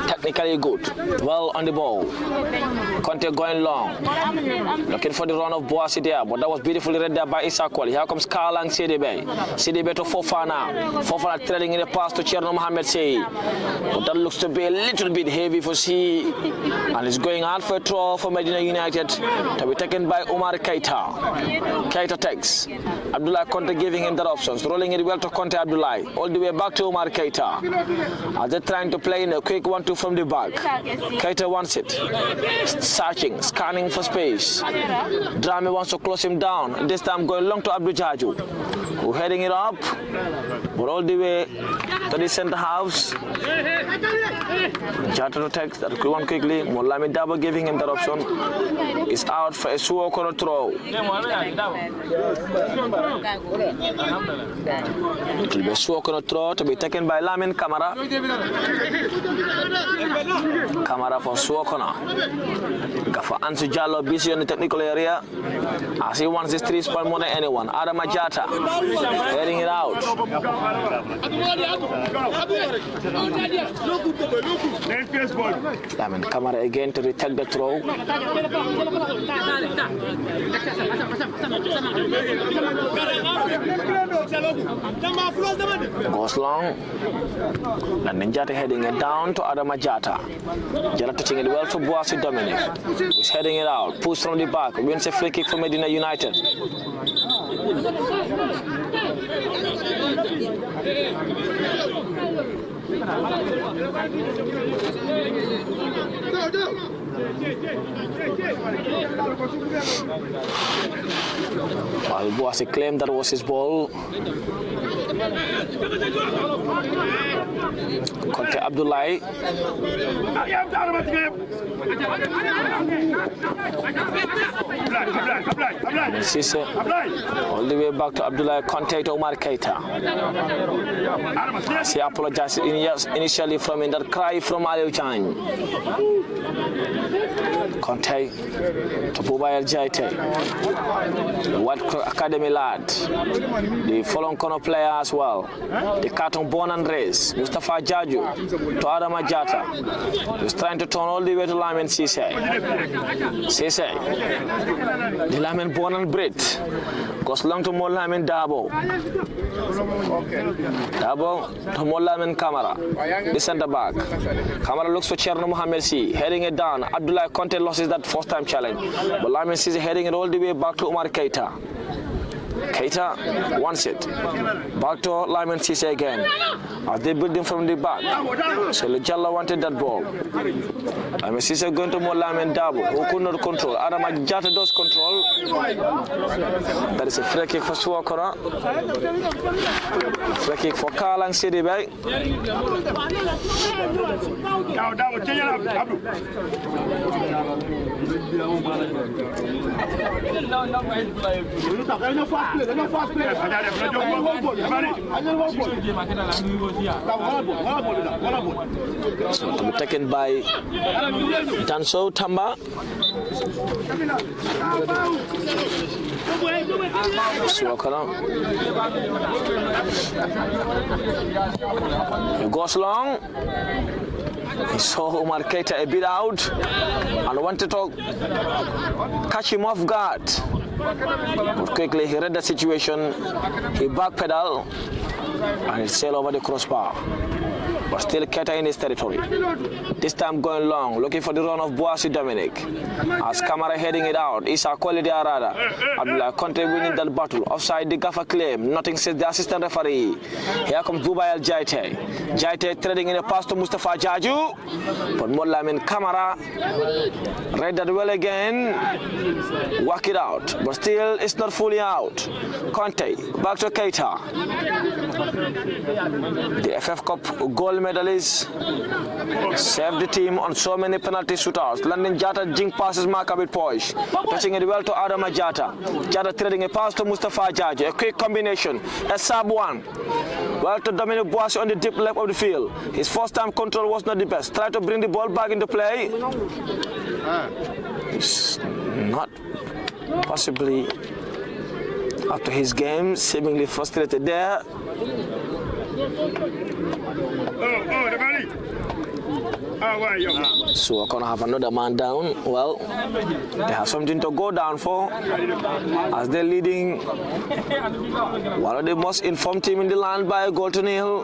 Technically good, well on the ball. Conte going long, looking for the run of Boissy there, but that was beautifully read there by Issa Koli. Here comes Karlang Sedebe. Sedebe to Fofana. Fofana trailing in the pass to Cherno Mohamed Sey. But that looks to be a little bit heavy for C. And it's going out for a throw for Medina United to be taken by Omar Keita. Keita takes. Abdullah Conte giving him that options. Rolling it well to Conte Abdullah. All the way back to Omar Keita. As they're trying to play in a quick 1-2 from the back. Keita wants it. Searching, scanning for space. Drame wants to close him down. This time going long to Abdul Jaju, who heading it up, but all the way to the center house. Jata to take that one quickly. Molami Dabo giving him that option. Is out for a Suwo corner throw. It will be a Suwo corner throw to be taken by Lamin Kamara. Kamara for Suwo corner. For Ansu Jallo busy in the technical area as he wants this 3 spot more than anyone. Adama Jata heading it out. Lamin Kamara again to retake the throw. Goes long. And Jata heading it down to Adama Jata. Jata touching it well for Boissy Dominic. He's heading it out. Push from the back. Wins a free kick for Medina United. While Boasi claimed that was his ball. Conte Abdullahi. Sisse all the way back to Abdullahi Conte to Omar Keita. He apologized initially from in that cry from Aliou Chang. Conte to Bubayel Jaite, the White Academy lad, the Folon Kono player as well, the Carton born and raised, Mustafa Jaju to Adama Jata, who's trying to turn all the way to Lamin Sisse. Sisse, the Lamin born and bred, goes long to Molamin Dabo. Dabo to Molamin Kamara, the centre back. Kamara looks for Cherno Mohamed Si, heading it down. Abdullah Conte loses that first time challenge, but Lamin Si is heading it all the way back to Omar Keita. Keita wants it. Back to Lyman Cisse again. As they build him from the back. So Lujalla wanted that ball. Lyman Cisse going to more Lyman Dabo, who could not control. Adam Jata does control. That is a free kick for Suwo. Free kick for Kalang City Bay. To be taken by Danso Tamba. He goes long. He saw Omar Keita a bit out and wanted to catch him off guard. But quickly he read the situation, he backpedaled and he sailed over the crossbar. But still Keita in his territory. This time going long, looking for the run of Boasi Dominic. As Kamara heading it out, Isa Quality Arada. Abdullah Conte winning that battle. Offside the gaffer claim. Nothing says the assistant referee. Here comes Bubayel Jaite. Jaite threading in a pass to Mustafa Jaju. But Molamin Kamara read that well again. Work it out. But still it's not fully out. Conte back to Keita. The FF Cup gold medalists saved the team on so many penalty shootouts. London Jata jink passes mark a bit poised. Touching it well to Adama Jata. Jata threading a pass to Mustafa Jaju. A quick combination. A sub one. Well to Dominic Boasi on the deep left of the field. His first time control was not the best. Try to bring the ball back into play. It's not possibly after his game, seemingly frustrated there. So we're gonna have another man down. Well, they have something to go down for as they're leading one of the most informed team in the land by a goal to nil.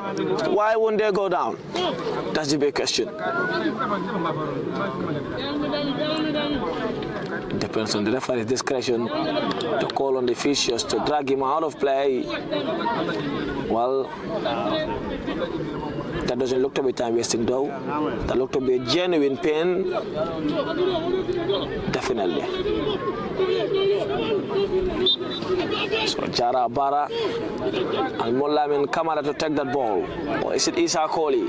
Why won't they go down? That's the big question. It depends on the referee's discretion to call on the officials to drag him out of play. Well, that doesn't look to be time wasting though. That looked to be a genuine pain. Definitely. So Jara Bara and Molamin Kamara to take that ball. Or is it Isa Kohli?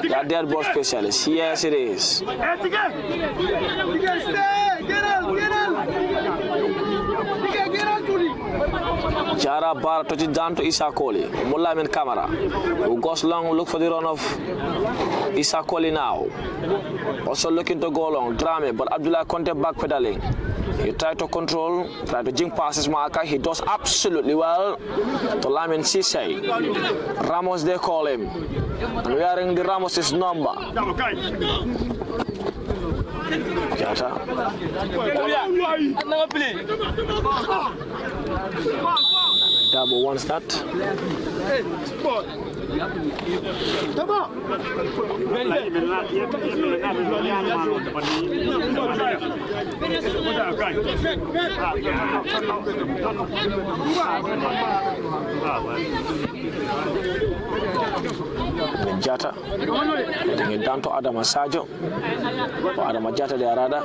That dead ball specialist. Yes, it is. Jara Bar touches down to Isa Kohli. Molamin Kamara, who goes long, look for the run of Isa Kohli now. Also looking to go long, Drame, but Abdullah Conte backpedaling. He tried to control, tried to jink past his marker. He does absolutely well to Lamin Cisse. Ramos, they call him. And wearing the Ramos' number. Jata. Dabo wants that. Jata heading it down to Adama Sajo. Adama Jata de Arada.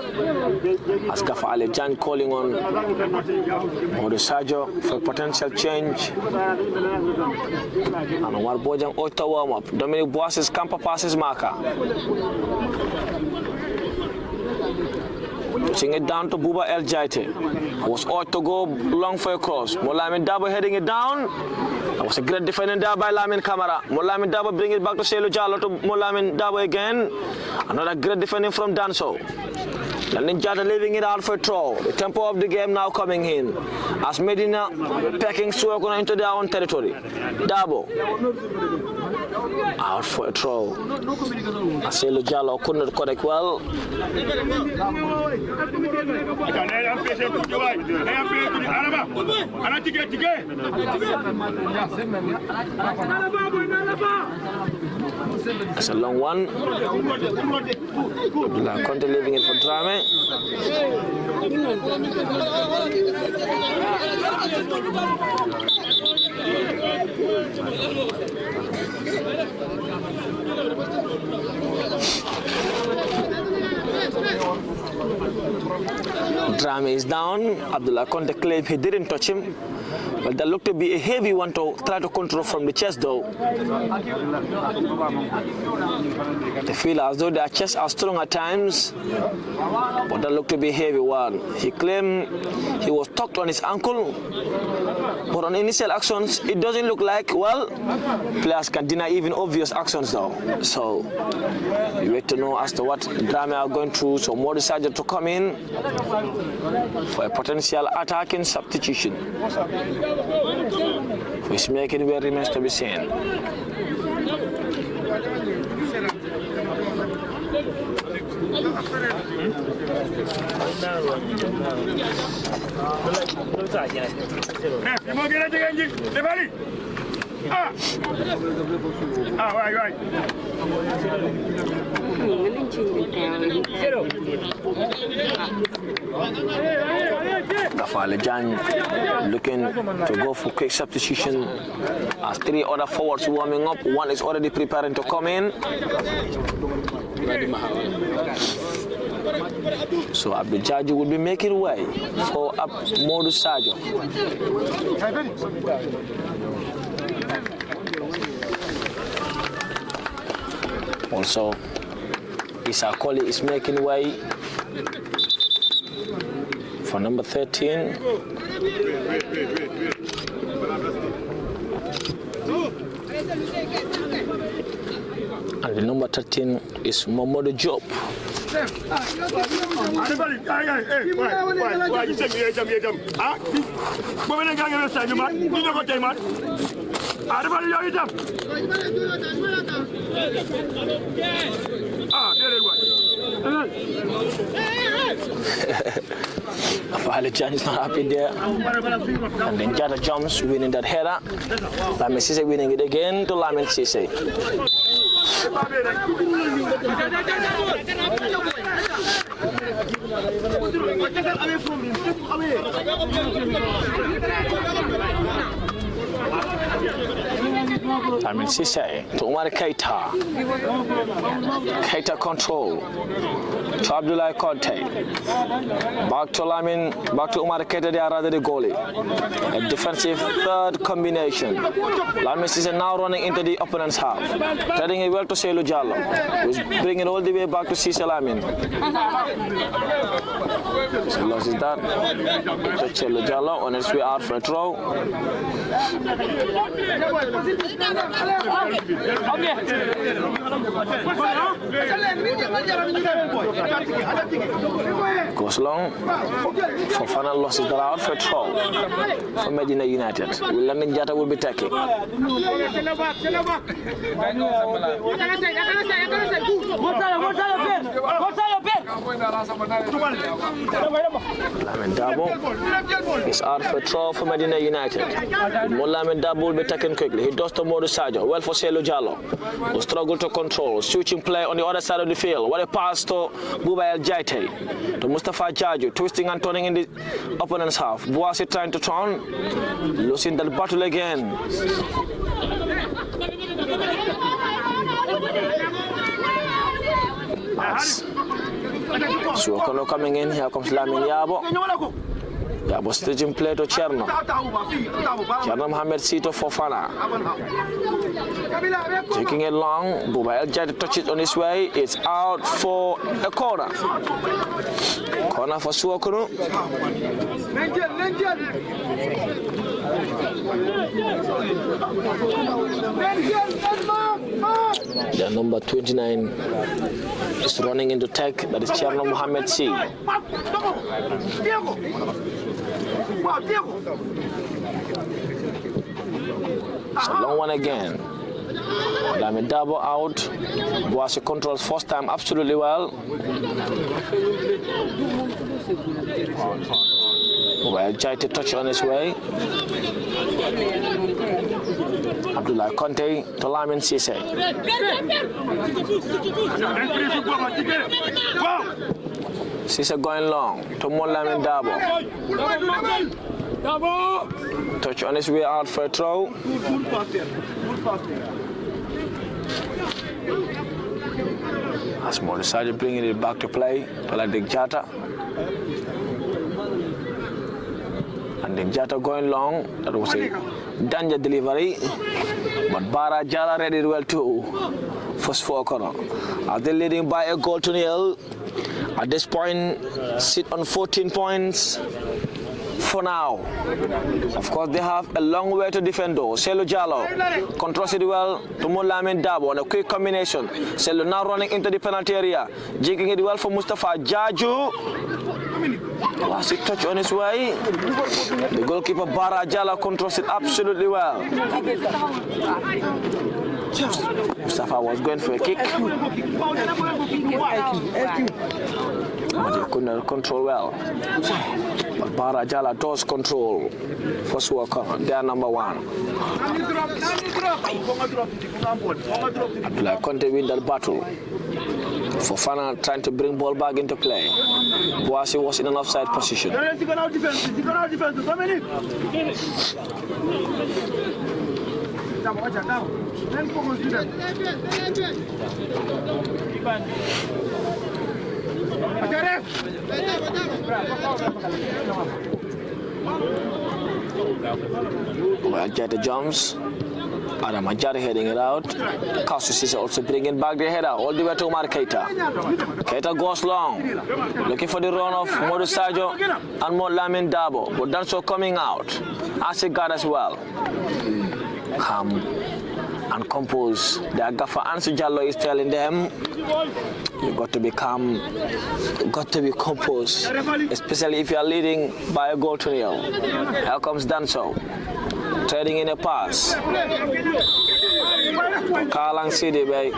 As Gafa Ali Jan calling on Modu Sajo for potential change. And Omar Bojang Ota warm up. Dominic Boas's camper passes marker. Pushing it down to Buba El Jaite. Was ought to go long for a cross. Molamin Dabo heading it down. That was a great defending there by Lamin Kamara. Molamin Dabo bring it back to Selu Jalo to Molamin Dabo again. Another great defending from Danso. Landin Jata leaving it out for a throw. The tempo of the game now coming in. As Medina packing Suwo into their own territory. Dabo. Out for a throw. Selu Jalo could not connect well. That's a long one. Abdullah Conte leaving it for Drame. Drame is down. Abdullah Conte claimed he didn't touch him. Well, that looked to be a heavy one to try to control from the chest, though. They feel as though their chests are strong at times, but that looked to be a heavy one. He claimed he was tucked on his ankle, but on initial actions, it doesn't look like, well, players can deny even obvious actions, though. So, we wait to know as to what Drame are going through, so more decided to come in for a potential attacking substitution, which make it where remains to be seen. Right. Gafale Jan looking to go for quick substitution as three other forwards warming up. One is already preparing to come in. So Abdul Jaji will be making way for Modu Sajo. Also, Isa Koli is making way for number 13. And the number 13 is Momodu Job. Afalijan is not happy there. And then Jada jumps, winning that header. Lamin Sise winning it again to Lamin Sise. Lamin Sise to Umar Keita. Keita control to Abdullah Conte. Back to Lamin, back to Umar Keita, they are rather the goalie. A defensive third combination. Lamin Sise now running into the opponent's half. Turning it well to Selu Jallo, who's bringing it all the way back to Sise Lamin. So loses that. To Selu Jallo on its way out for a throw. Goes long. For final losses that are out for a throw for Medina United. Landin Jata will be taking. Lamin Dabo is out for a throw for Medina United. Lamin Dabo will be taken quickly. He does to Modu Sajo. Well for Selu Jallo, who struggle to control. Switching play on the other side of the field. What a pass to Buba El Jaite. To Mustafa Jaju, twisting and turning in the opponent's half. Boasi trying to turn. Losing that battle again. players. Suwo coming in. Here comes Lamin Yabo. Yabo staging play to Cherno. Cherno Mohamed Sito Fofana. Taking it long. Buba El Jai to touch it on his way. It's out for a corner. Corner for Suwo. The number 29 is running into tech. That is Cherno Mohamed C. It's a long one again. Lamin Dabo out. Boise controls first time absolutely well. Well, try to touch on his way. Abdullah Conte to Lamin Cisse. Cisse going long to Lamin Dabo. Touch on his way out for a throw. Asmo decided bringing it back to play to Ladik Jata. And then Jata going long. That was a danger delivery. But Bara Jala read it well too. First four corner. As they're leading by a goal to nil. At this point, sit on 14 points for now. Of course, they have a long way to defend though. Selu Jallo controls it well to Lamin Dabo on a quick combination. Selu now running into the penalty area. Jigging it well for Mustafa Jaju. Classic touch on his way. The goalkeeper Bara Jala controls it absolutely well. Mustafa was going for a kick. But he could not control well. But Bara Jala does control for Suwo. They are number one. Abdullah Conte win that battle. Fofana trying to bring ball back into play. Boise was in an offside position. Well, Jetta jumps. Adam Ajari heading it out. Kausus is also bringing back the header all the way to Omar Keita. Keita goes long, looking for the run of Modu Sajo and Lamin Dabo, but Danso coming out. As guard as well. Calm and compose. The Agafa Ansu Jallo is telling them, you got to be calm, you got to be composed, especially if you are leading by a goal to nil. Here comes Danso, trading in a pass. Kalang City Bay.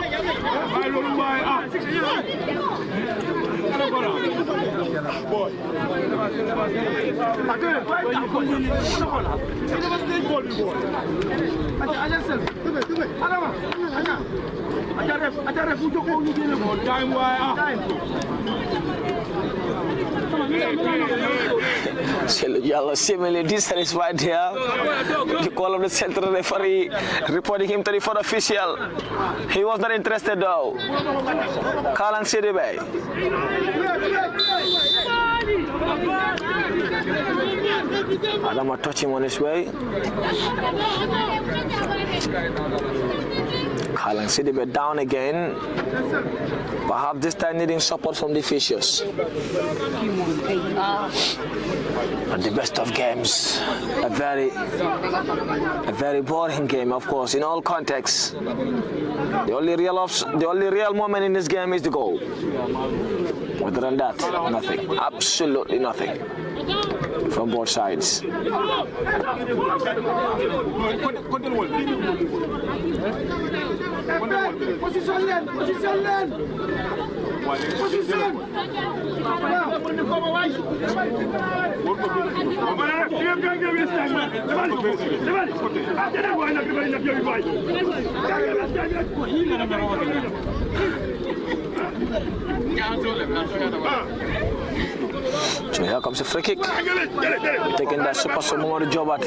Yalla seemingly dissatisfied here. The call of the central referee reporting him to the fourth official. He was not interested though. Kalang City Bay. Adama touch him on his way. Kalang City Bay down again. Perhaps this time needing support from the officials. But the best of games, a very boring game, of course, in all contexts. The only real moment in this game is the goal. Other than that, nothing. Absolutely nothing from both sides. So here comes a free kick. Taking that super Samoa Jobat.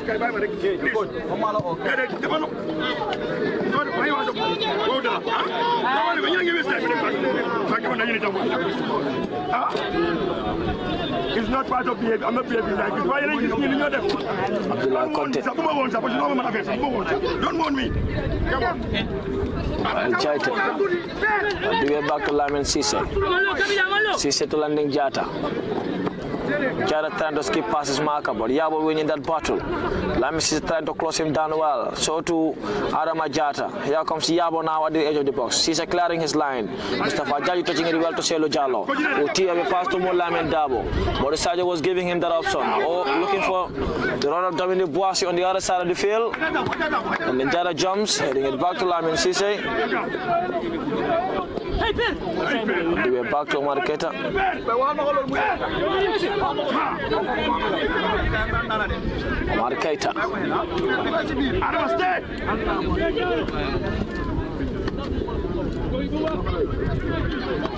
It's not part of behavior. I'm not behaving like this. Why are you stealing your debt? Abdullah Conte. Don't want me. Come on. Jaita. All the way back to Lamin Cisse. Cisse to landing Jata. Jata trying to skip passes marker, but Yabo winning that battle. Lamin Cisse trying to close him down well. So to Adama Jata. Here comes Yabo now at the edge of the box. Cisse clearing his line. Mustafa Jaji touching it well to Selo Jallo. Utia will pass to Lamin Dabo. Morisajo was giving him that option. Oh, looking for the run of Dominic Boissy on the other side of the field. And then Jata jumps, heading it back to Lamin Cisse. The way back to Omar Keita. Omar Keita.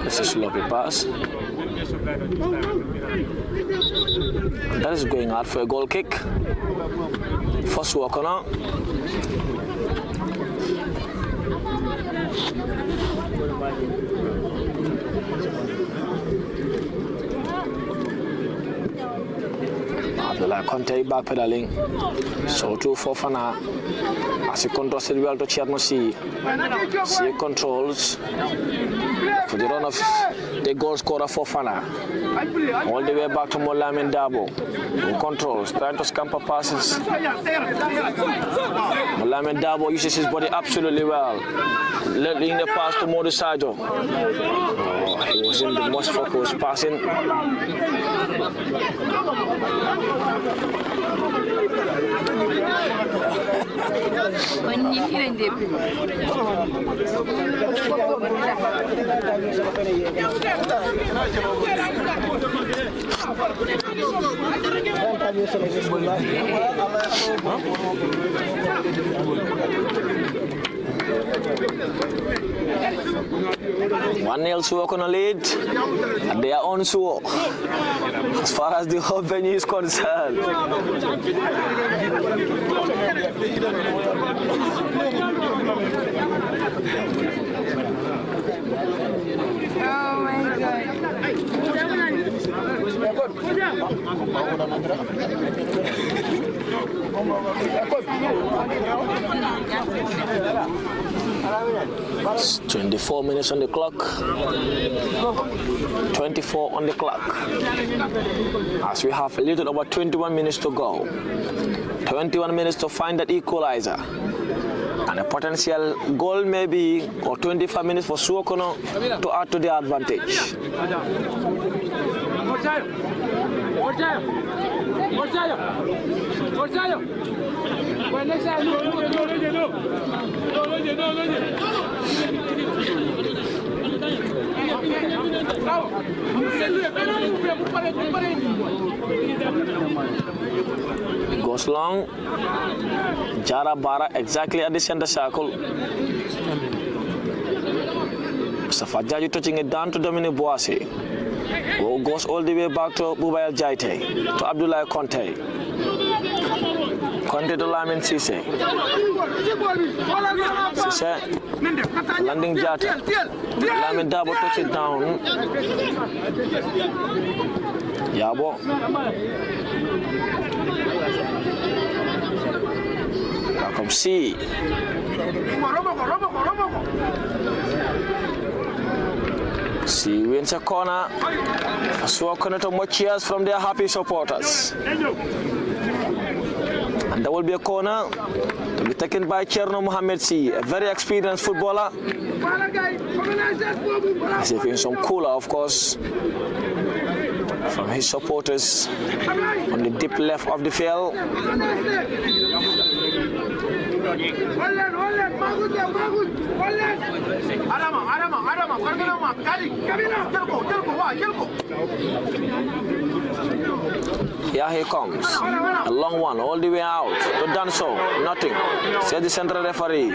This is sloppy pass. That is going out for a goal kick. First walk on. Abdullah Conte backpedaling. So to Fofana. As he controls it well to Chernosi. He controls for the run of the goal scorer Fofana. All the way back to Molamin Dabo. Who controls, trying to scamper passes. Molamin Dabo uses his body absolutely well. Letting the pass to Modou Sadio. Oh, he was in the most focused passing. One nil Suwo on a lead, and they are on Suwo. As far as the whole venue is concerned. Oh my It's 24 minutes on the clock. 24 on the clock. As we have a little over 21 minutes to go. 21 minutes to find that equalizer. And a potential goal maybe, or 25 minutes for Suwokono to add to the advantage. It goes long. Jara Bara exactly at the center circle. Mustafa Jaji touching it down to Dominic Boissy, who goes all the way back to Bubayal Jaite, to Abdullah Conte. Conte to Lamin Cisse. Cisse landing Jata. Lamin Dabo touch it down. Yabo. Now come C. C wins a corner. Suwo to more cheers from their happy supporters. And there will be a corner to be taken by Cherno Mohamed C, a very experienced footballer. He's having some cooler, of course, from his supporters on the deep left of the field. Here he comes, a long one all the way out to Danso, nothing, says the central referee.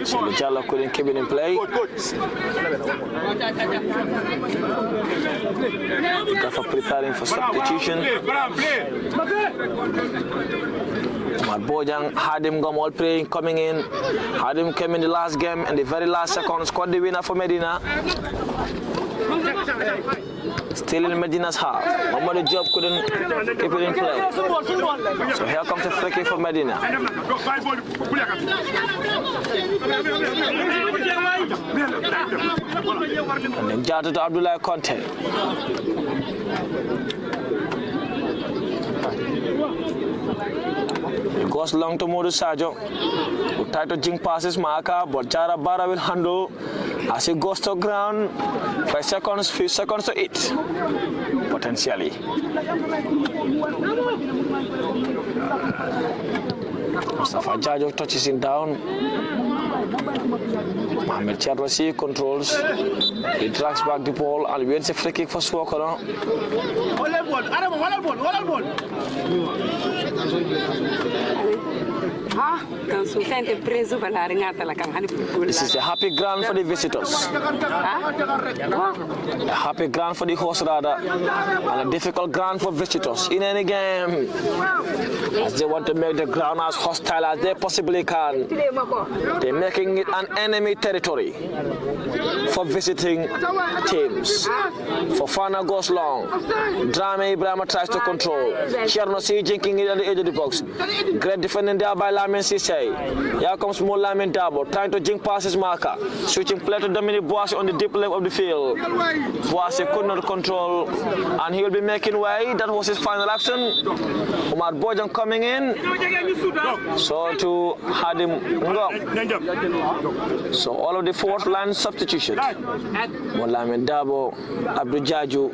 Mijalo couldn't keep it in play. Preparing for substitution. Omar Bojang had him come all playing, coming in, had him come in the last game, and the very last second scored the winner for Medina. Still in Medina's half. Mohamed Job couldn't keep it in play. So here comes a free kick for Medina. And then Jata to Abdullah Conte. It goes long to Modu Sajo. Who tried to jink passes Maka, but Jara Bara will handle as he goes to ground. 5 seconds, few seconds to it. Potentially. Mustafa Jajo touches him down. Mohamed Chadwasi controls. He drags back the ball and wins a free kick for Suwo. This is a happy ground for the visitors. A happy ground for the host rather, and a difficult ground for visitors in any game. As they want to make the ground as hostile as they possibly can. They're making it an enemy territory for visiting teams. Fofana goes long. Drame Ibrahima tries to control. Chernosi jinking it at the edge of the box. Great defending there by Lamin Sisse. Here comes more Lamin Dabo trying to jink past his marker. Switching play to Dominic Boise on the deep left of the field. Boise could not control and he will be making way. That was his final action. Omar Bojang coming in. So to Hadim Ngom. So all of the fourth line substitutions. Lamin Dabo, Abdul Jaju,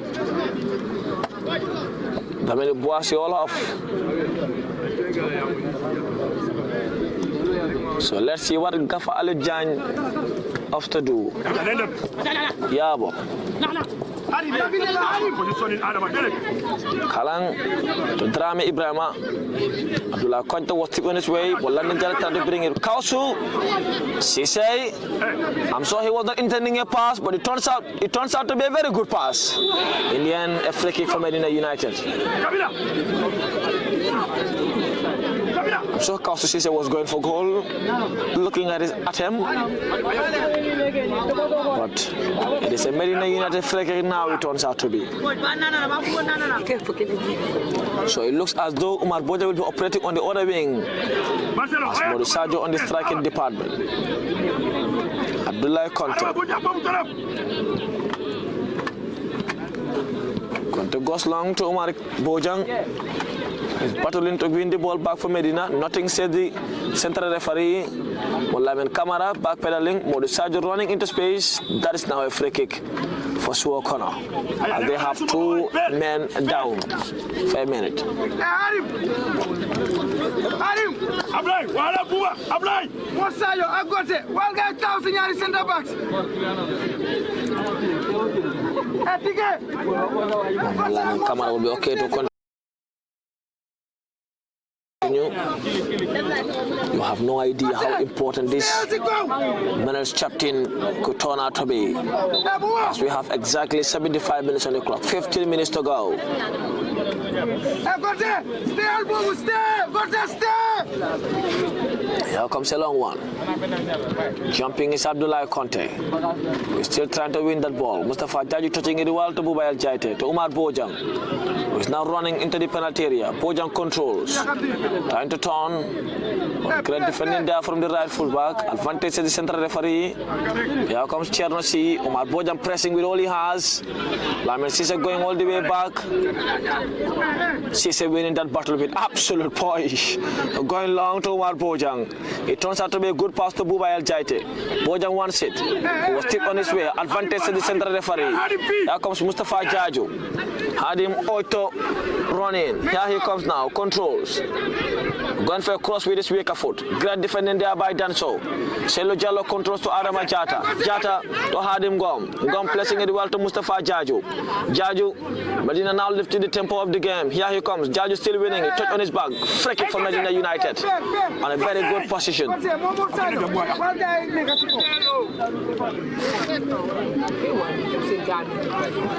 Dominic Boise all off. So let's see what Gafa Alijan has to do. Yabo. Kalang to Drame Ibrahima. Abdullah Conte was still on his way, but London Jara tried to bring it. Kausu, Sisse. I'm sure he was not intending a pass, but it turns out to be a very good pass. In the end, a free kick for Medina United. I'm sure Kausu Sisse was going for goal, looking at him. But it is a Medina United free kick now, it turns out to be. So it looks as though Umar Boja will be operating on the other wing. As Morisajo on the striking department. Abdullah Conte. Conte goes long to Umar Bojang. He's battling to win the ball back for Medina. Nothing says the central referee. Molamen Kamara backpedaling. Morisajo running into space. That is now a free kick for Suwo corner. And they have 2 men down for a minute. Molamen Kamara will be okay to continue. You have no idea how important this Men's captain could turn out to be. As we have exactly 75 minutes on the clock, 15 minutes to go. Here comes a long one. Jumping is Abdullah Conte. We're still trying to win that ball. Mustafa Jaji touching it well to Bubayal Jaite, to Umar Bojang, who is now running into the penalty area. Bojang controls. Trying to turn. Great defending there from the right fullback. Advantage to the central referee. Here comes Chernosi. Umar Bojang pressing with all he has. Lamin Sisse going all the way back. Sisse winning that battle with absolute poise. Going long to Umar Bojang. It turns out to be a good pass to Bubayal Jaite. Bojang wants it. He was tipped on his way. Advantage to the central referee. Here comes Mustafa Jaju. Hadim Oito running. Here he comes now. Controls. Going for a cross with his weaker foot. Great defending there by Danso. Selo Jallo controls to Adama Jata. Jata to Hadim Gom. Gom placing it well to Mustafa Jaju. Jaju. Medina now lifting the tempo of the game. Here he comes. Jaju still winning. He touched on his back. Free kick for Medina United. On a very good position. They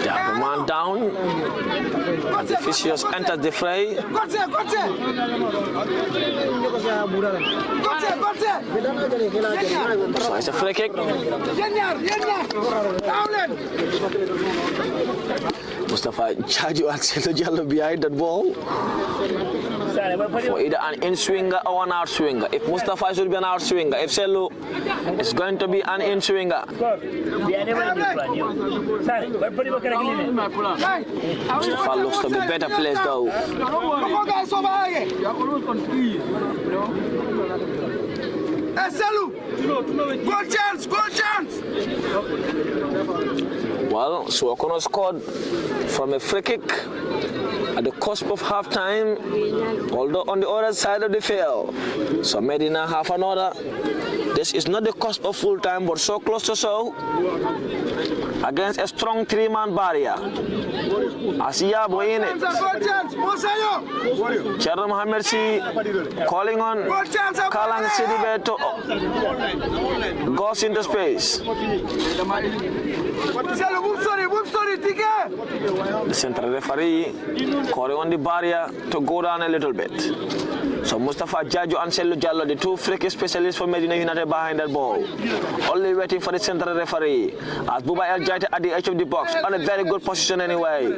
have a man down. The officials enters the fray. So it's a free kick. Mustafa Jajo and Selo Jallo behind that ball. For either an in-swinger or an out-swinger. If Mustafa should be an out-swinger, if Selo is going to be an in-swinger. Mustafa looks to be better placed though. Goal chance, goal chance. Well, Suwo scored from a free kick at the cusp of half-time, although on the other side of the field. So Medina have another. This is not the cusp of full-time, but so close to so. Against a strong three-man barrier. Asiyabo in it. Cherno Mohamed Si calling on Kalang Sidibe to goes into space. The central referee calling on the barrier to go down a little bit. So Mustafa Jajo and Selu Jallo, the two free kick specialists for Medina United behind that ball. Only waiting for the central referee. As Buba El Jaita at the edge of the box, on a very good position anyway.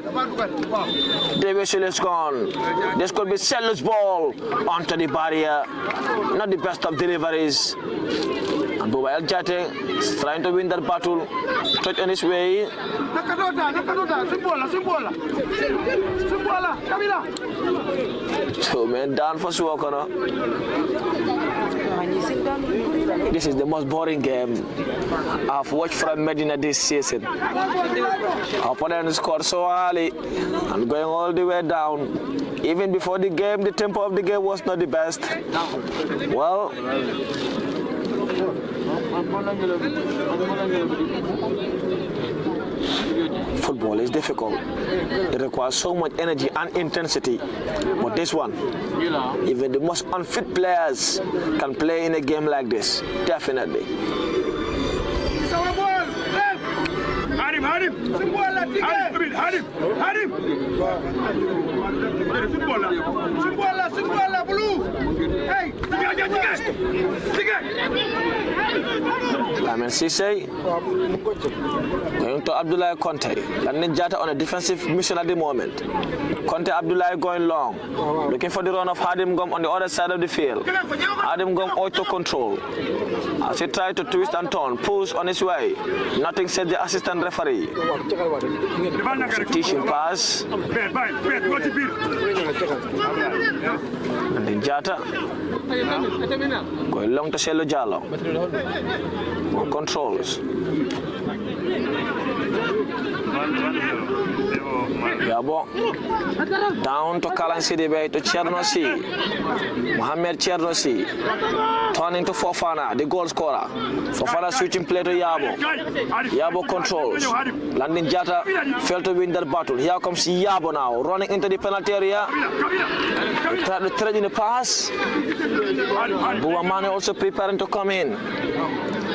David is gone. This could be Selu's ball onto the barrier. Not the best of deliveries. And Buba El Jaita is trying to win that battle. Touch on his way. Two men down for Suwo. This is the most boring game I've watched from Medina this season. Our opponent scored so early and going all the way down. Even before the game, the tempo of the game was not the best. Well, football is difficult. It requires so much energy and intensity. But this one, even the most unfit players can play in a game like this. Definitely. Lamin Cisse going to Abdoulaye Conte. Landing Jata on a defensive mission at the moment. Conte Abdoulaye going long, looking for the run of Hadim Gom on the other side of the field. Hadim Gom auto control as he tried to twist and turn, pulls on his way. Nothing said the assistant referee. Teaching pass. And then Jata going long to Selo Jallo. More controls. Yabo down to Kalang Sidibe to Cherno Si. Mohamed Cherno Si turning to Fofana, the goal scorer. Fofana switching play to Yabo. Yabo controls. Landing Jata failed to win that battle. Here comes Yabo now, running into the penalty area. Trying to thread in the pass. Buba Mane also preparing to come in.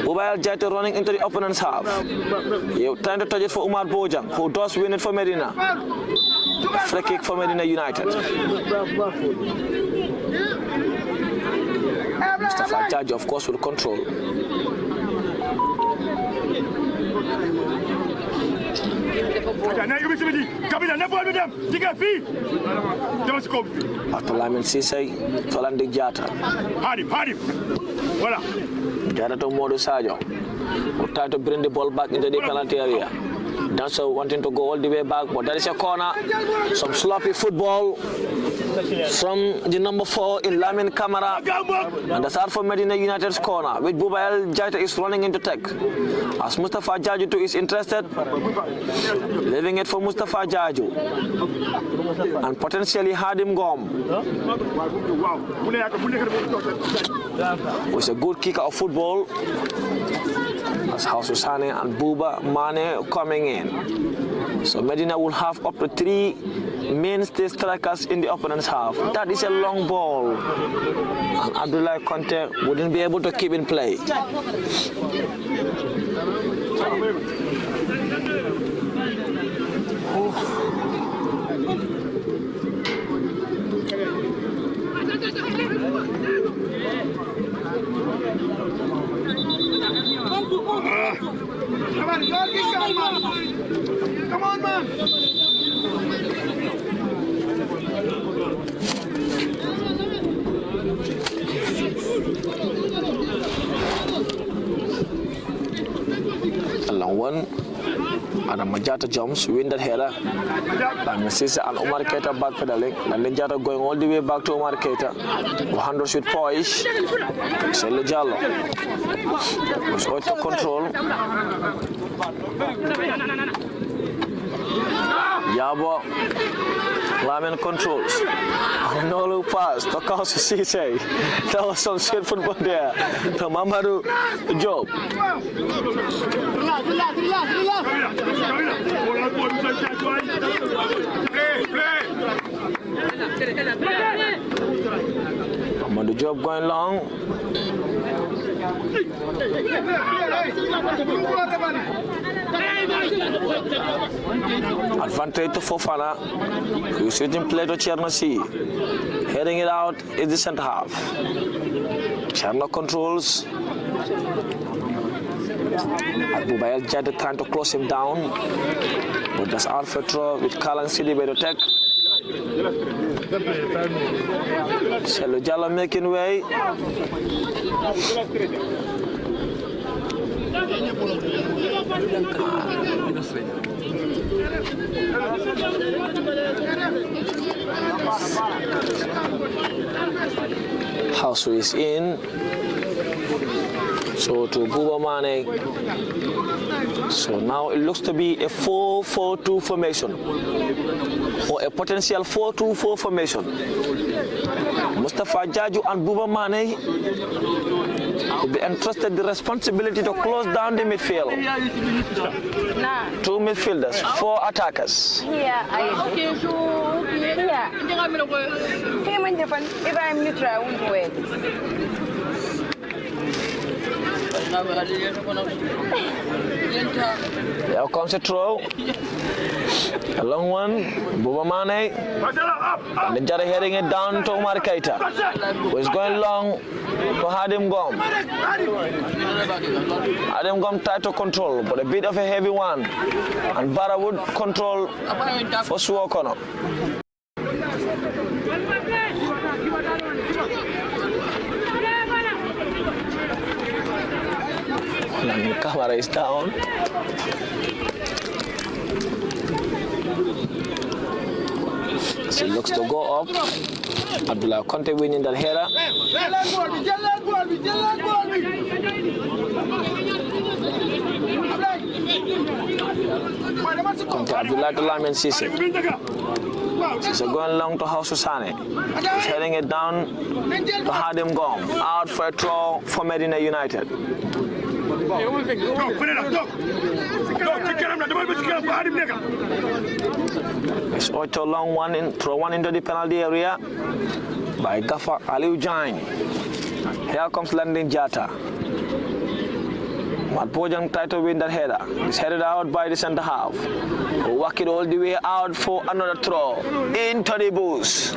Buba El Jaita running into the opponent's half. Trying to touch it for Umar Bojang, who does win it for Medina. A free kick for Medina United. Mustafa Jajo, of course, will control. After Lamin Cisse, Tolandi Jata. Jata to Modu Sajo. We'll try to bring the ball back into the penalty area. Dancer wanting to go all the way back, but there is a corner. Some sloppy football from the number 4 in Lamin Camara. And that's out for Medina United's corner, which Buba El Jaita is running into tech. As Mustafa Jaju too is interested, leaving it for Mustafa Jaju. And potentially Hadim Gom. With a good kicker of football. As Hausu Sane and Buba Mane coming in. So Medina will have up to 3 mainstay strikers in the opponent's half. That is a long ball. And Abdoulaye Conte wouldn't be able to keep in play. Come on, man. A long one. And Majata jumps, win that header. And Sisa and Omar Keita back pedaling. And Jata going all the way back to Omar Keita. Handles with poise. Selo Jallo was out of control. Yabo Lamin controls. No look pass. The cause Sise. That was some shit football there. To Mamadou Job. Mamadou Job going long. Advantage to Fofana, who's switching play to Chernasi. Heading it out is the center half. Cherno controls. Abubayel Jada trying to close him down. But that's Alfred with Kalan City by the tech. Selo Jala making way. House is in. So to Buba Mane. So now it looks to be a 4-4-2 formation. Or a potential 4-2-4 formation. Mustafa Jaju and Buba Mane will be entrusted the responsibility to close down the midfield. Two midfielders, four attackers. Here comes a throw. A long one, Buba Mane. And the Jara heading it down to Omar Keita, who is going long to Hadim Gom. Hadim Gom tried to control, but a bit of a heavy one. And Barra would control for Suwo Kono. And the camera is down. So it looks to go up. Abdullah Conte winning that header. Conte Abdullah to Lamin Sise. Sise going long to House Sane. He's heading it down to Hadim Gom. Out for a throw for Medina United. It's auto long one throw one into the penalty area by Gaffa Aliou Jain. Here comes Landing Jata. Mat Bojang tried to win that header. It's headed out by the center half. Walk it all the way out for another throw into the boost.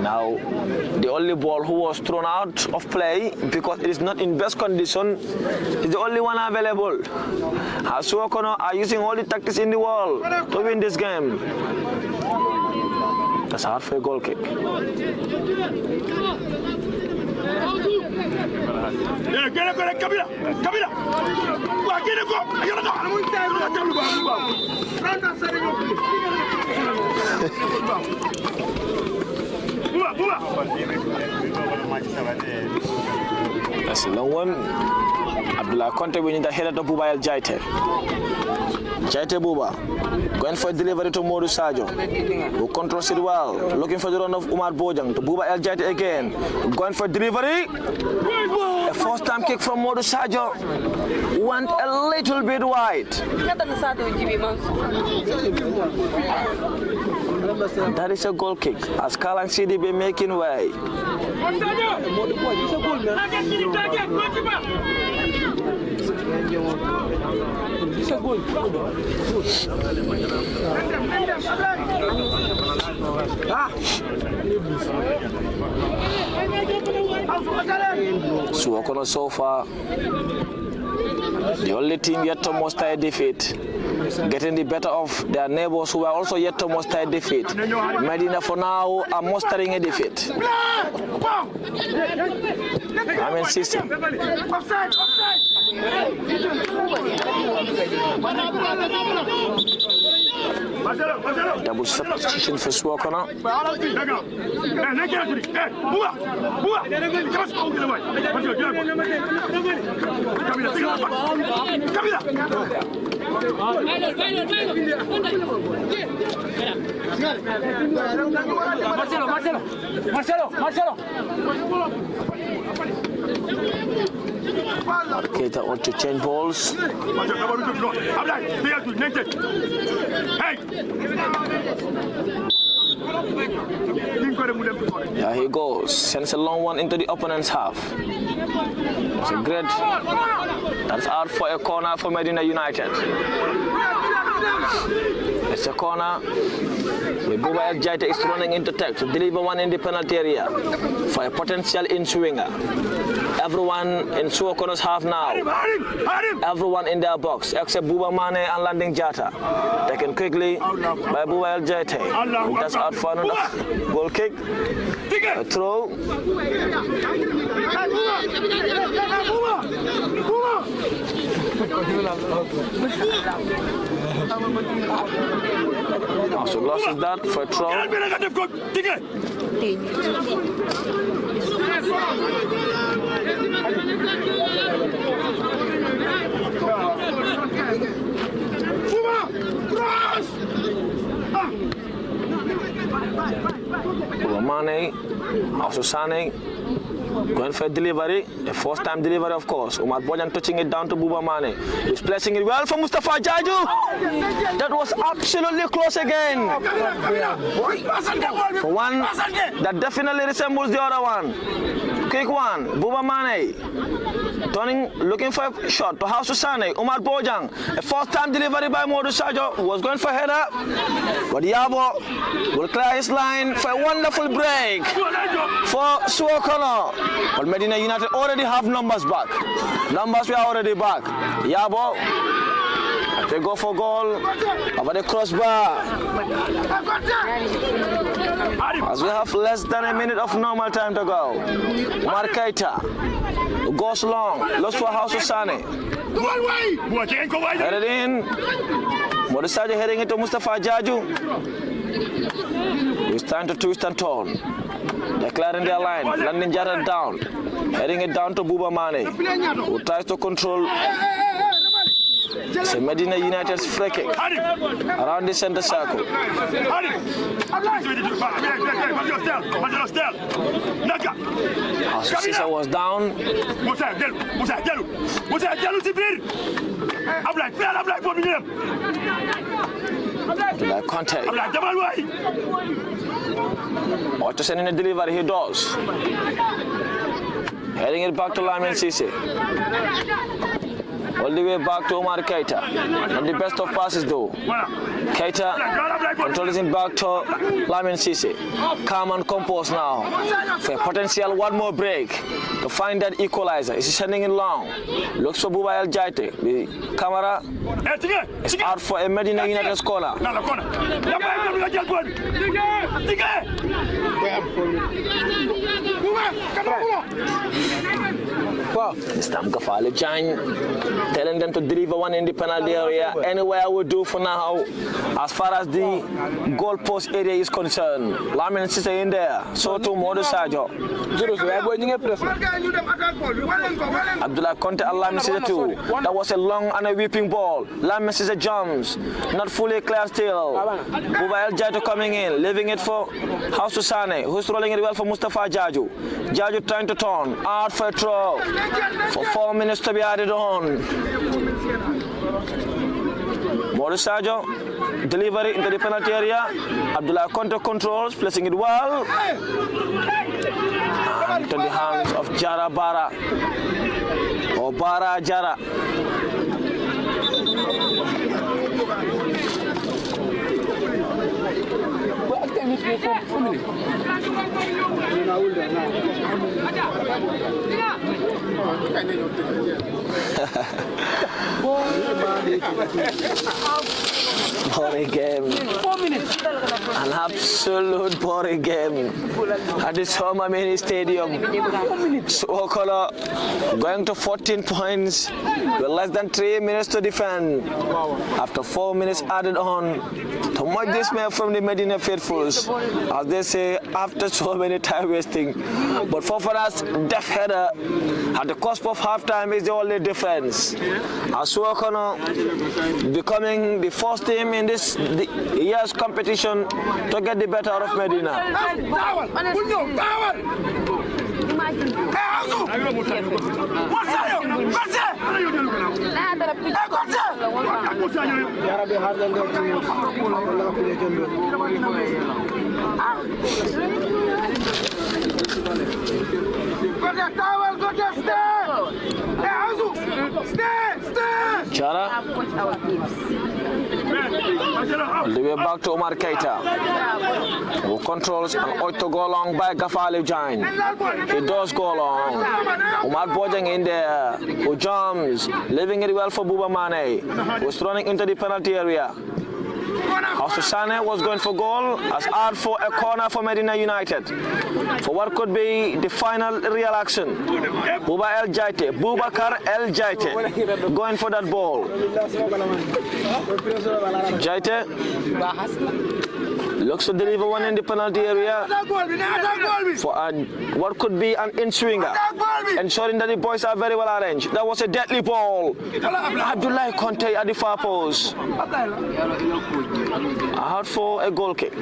Now, the only ball who was thrown out of play because it is not in best condition is the only one available. Suwo Kono are using all the tactics in the world to win this game. That's hard for a goal kick. That's a long one. Abdullah Conte winning the header to Buba El Jaite. Jaite Buba going for a delivery to Modou Sadio, who controls it well. Looking for the run of Umar Bojang to Buba El Jaite again. Going for delivery. A first time kick from Modou Sadio went a little bit wide. That is a goal kick as Kalang CDB making way. Suwo so far, the only team yet to muster a defeat, getting the better of their neighbors who are also yet to muster a defeat. Medina for now are mustering a defeat. I'm insisting. Double substitution for Suwo. Marcelo. Keita want to change balls. There he goes. Sends a long one into the opponent's half. It's a great. That's out for a corner for Medina United. It's a corner. Buba Jaita is running into tech to deliver one in the penalty area for a potential in-swinger. Everyone in Suwo's half now. Everyone in their box except Buba Mane and Landing Jata. Taken quickly by Buba Jaita. That's out for another goal kick. A throw. So losses that for a throw. Mane, also Sane, going for a delivery, a first-time delivery, of course. Umar Bojan touching it down to Buba Mane. He's placing it well for Mustafa Jaju. That was absolutely close again. For one that definitely resembles the other one. Quick one, Buba Mane. Turning, looking for a shot to House Sane. Umar Bojang, a first-time delivery by Modu Sajo, who was going for a header. But Yabo will clear his line for a wonderful break for Suwo. But Medina United already have numbers back. Numbers were already back. Yabo, they go for goal over the crossbar. As we have less than a minute of normal time to go. Umar Keita goes long, looks for House Sane. Headed in. Modisaja heading into Mustafa Jaju. It's time to twist and turn. They're clearing their line. Landing Jata down. Heading it down to Buba Mane, who tries to control. It's a Medina United's free kick around the center circle. Sisa was down. Like contact. Or to send in a delivery, he does. Heading it back to Lamin Sise. All the way back to Omar Keita. And the best of passes though. Keita controls him back to Lamin Sise. Calm and composed now. For a potential one more break to find that equalizer. He's sending it long. Looks for Buba Jaita. The camera is out for a Medina United corner. This time Gafale Jan telling them to deliver one in the penalty area. Anywhere will do for now as far as the goalpost area is concerned. Lamin Sise in there. So too Modu Sajo. Abdullah Conte and Lamin Sise too. That was a long and a whipping ball. Lamin Sise jumps. Not fully clear still. Buba Jaito coming in. Leaving it for House Sane, who's rolling it well for Mustafa Jaju. Jaju trying to turn. Out for a throw. For 4 minutes to be added on. Morisajo, delivery into the penalty area. Abdullah Conte controls, placing it well. And to the hands of Jara Bara. Or Bara Jara. Boring game. 4 minutes. An absolute boring game at the Soma Mini Stadium. Suwo going to 14 points with less than 3 minutes to defend. After 4 minutes added on, to much dismay from the Medina faithfuls, as they say, after so many time wasting. But Fofana's death header at the cusp of halftime is the only difference. As Suwo becoming the first team in this year's competition to get the better of Medina. Chara. All the way back to Omar Keita, who controls and ought to go long by Gafali Jain. He does go long. Omar Bojang in there, who jumps, leaving it well for Buba Mane, who's running into the penalty area. Sane was going for goal, as hard for a corner for Medina United. For what could be the final real action. Bubakar El Jaite going for that ball. Jaite looks to deliver one in the penalty area for what could be an in-swinger, ensuring that the boys are very well arranged. That was a deadly ball. Abdullah Conte at the far post. Out for a goal kick.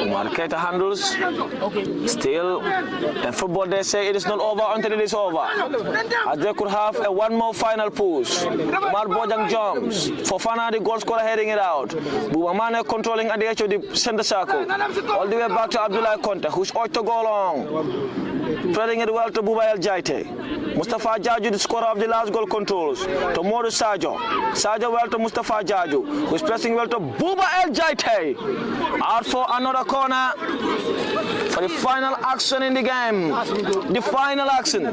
Marqueta handles. Still, in football they say it is not over until it is over. As they could have a one more final push. Umar Bojang jumps. Fofana, the goal scorer, heading it out. Bubamane controlling at the edge of the center circle. All the way back to Abdullah Conte, who's ought to go long. Threading it well to Buba El Jaite. Mustafa Jaju, the scorer of the last goal, controls. To Modu Sajo. Sajo well to Mustafa Jaju, who's pressing well to Buba El Jaite. Out for another corner for the final action in the game. The final action.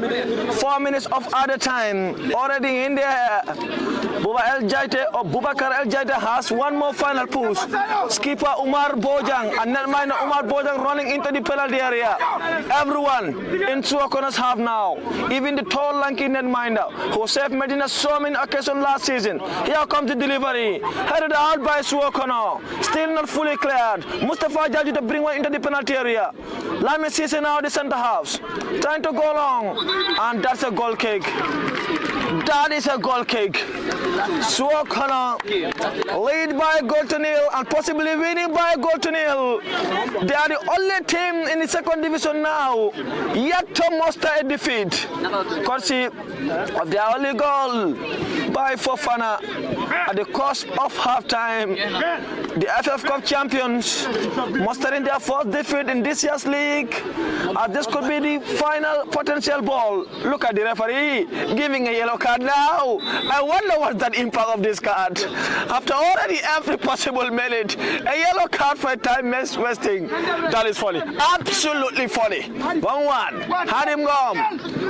4 minutes of other time. Already in there. Buba El Jaite or Bubakar El Jaite has one more final push. Skipper Umar Bojang and netminder Umar Bojang running into the penalty area. Everyone in Suwo's half now. Even the tall, lanky netminder who saved Medina so many occasions last season. Here comes the delivery. Headed out by Suwo. Still not fully cleared. Mustafa Jaju to bring one into the penalty area. Lame Sise now the center halves. Trying to go long. And that's a goal kick. That is a goal kick. Suwo lead by a goal to nil and possibly winning by a goal to nil. They are the only team in the second division now yet to muster a defeat. Courtesy of their only goal by Fofana at the cusp of halftime. The FF Cup champions mustering their first defeat in this year's league. This could be the final potential ball. Look at the referee giving a yellow card now. I wonder what's that impact of this card. After already every possible minute, a yellow card for a time wasting. That is funny. Absolutely funny. 1-1. Had him gone.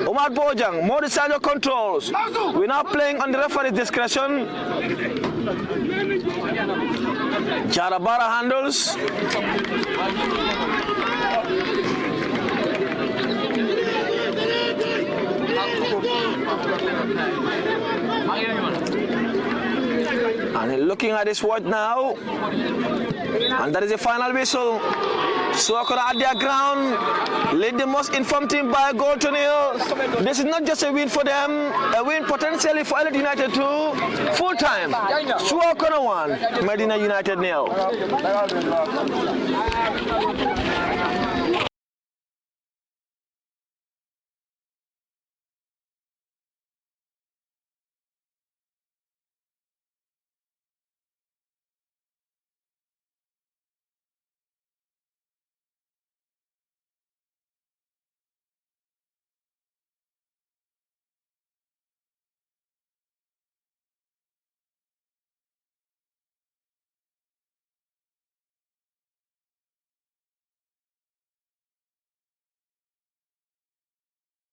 Omar Bojang, Morisajo controls. We're now playing on the referee's discretion. Jarabara handles. And looking at his watch now, and that is the final whistle. Suwo at their ground, lead the most informed team by a goal to nil. This is not just a win for them, a win potentially for Elite United 2. Full time. Suwo 1, Medina United 0.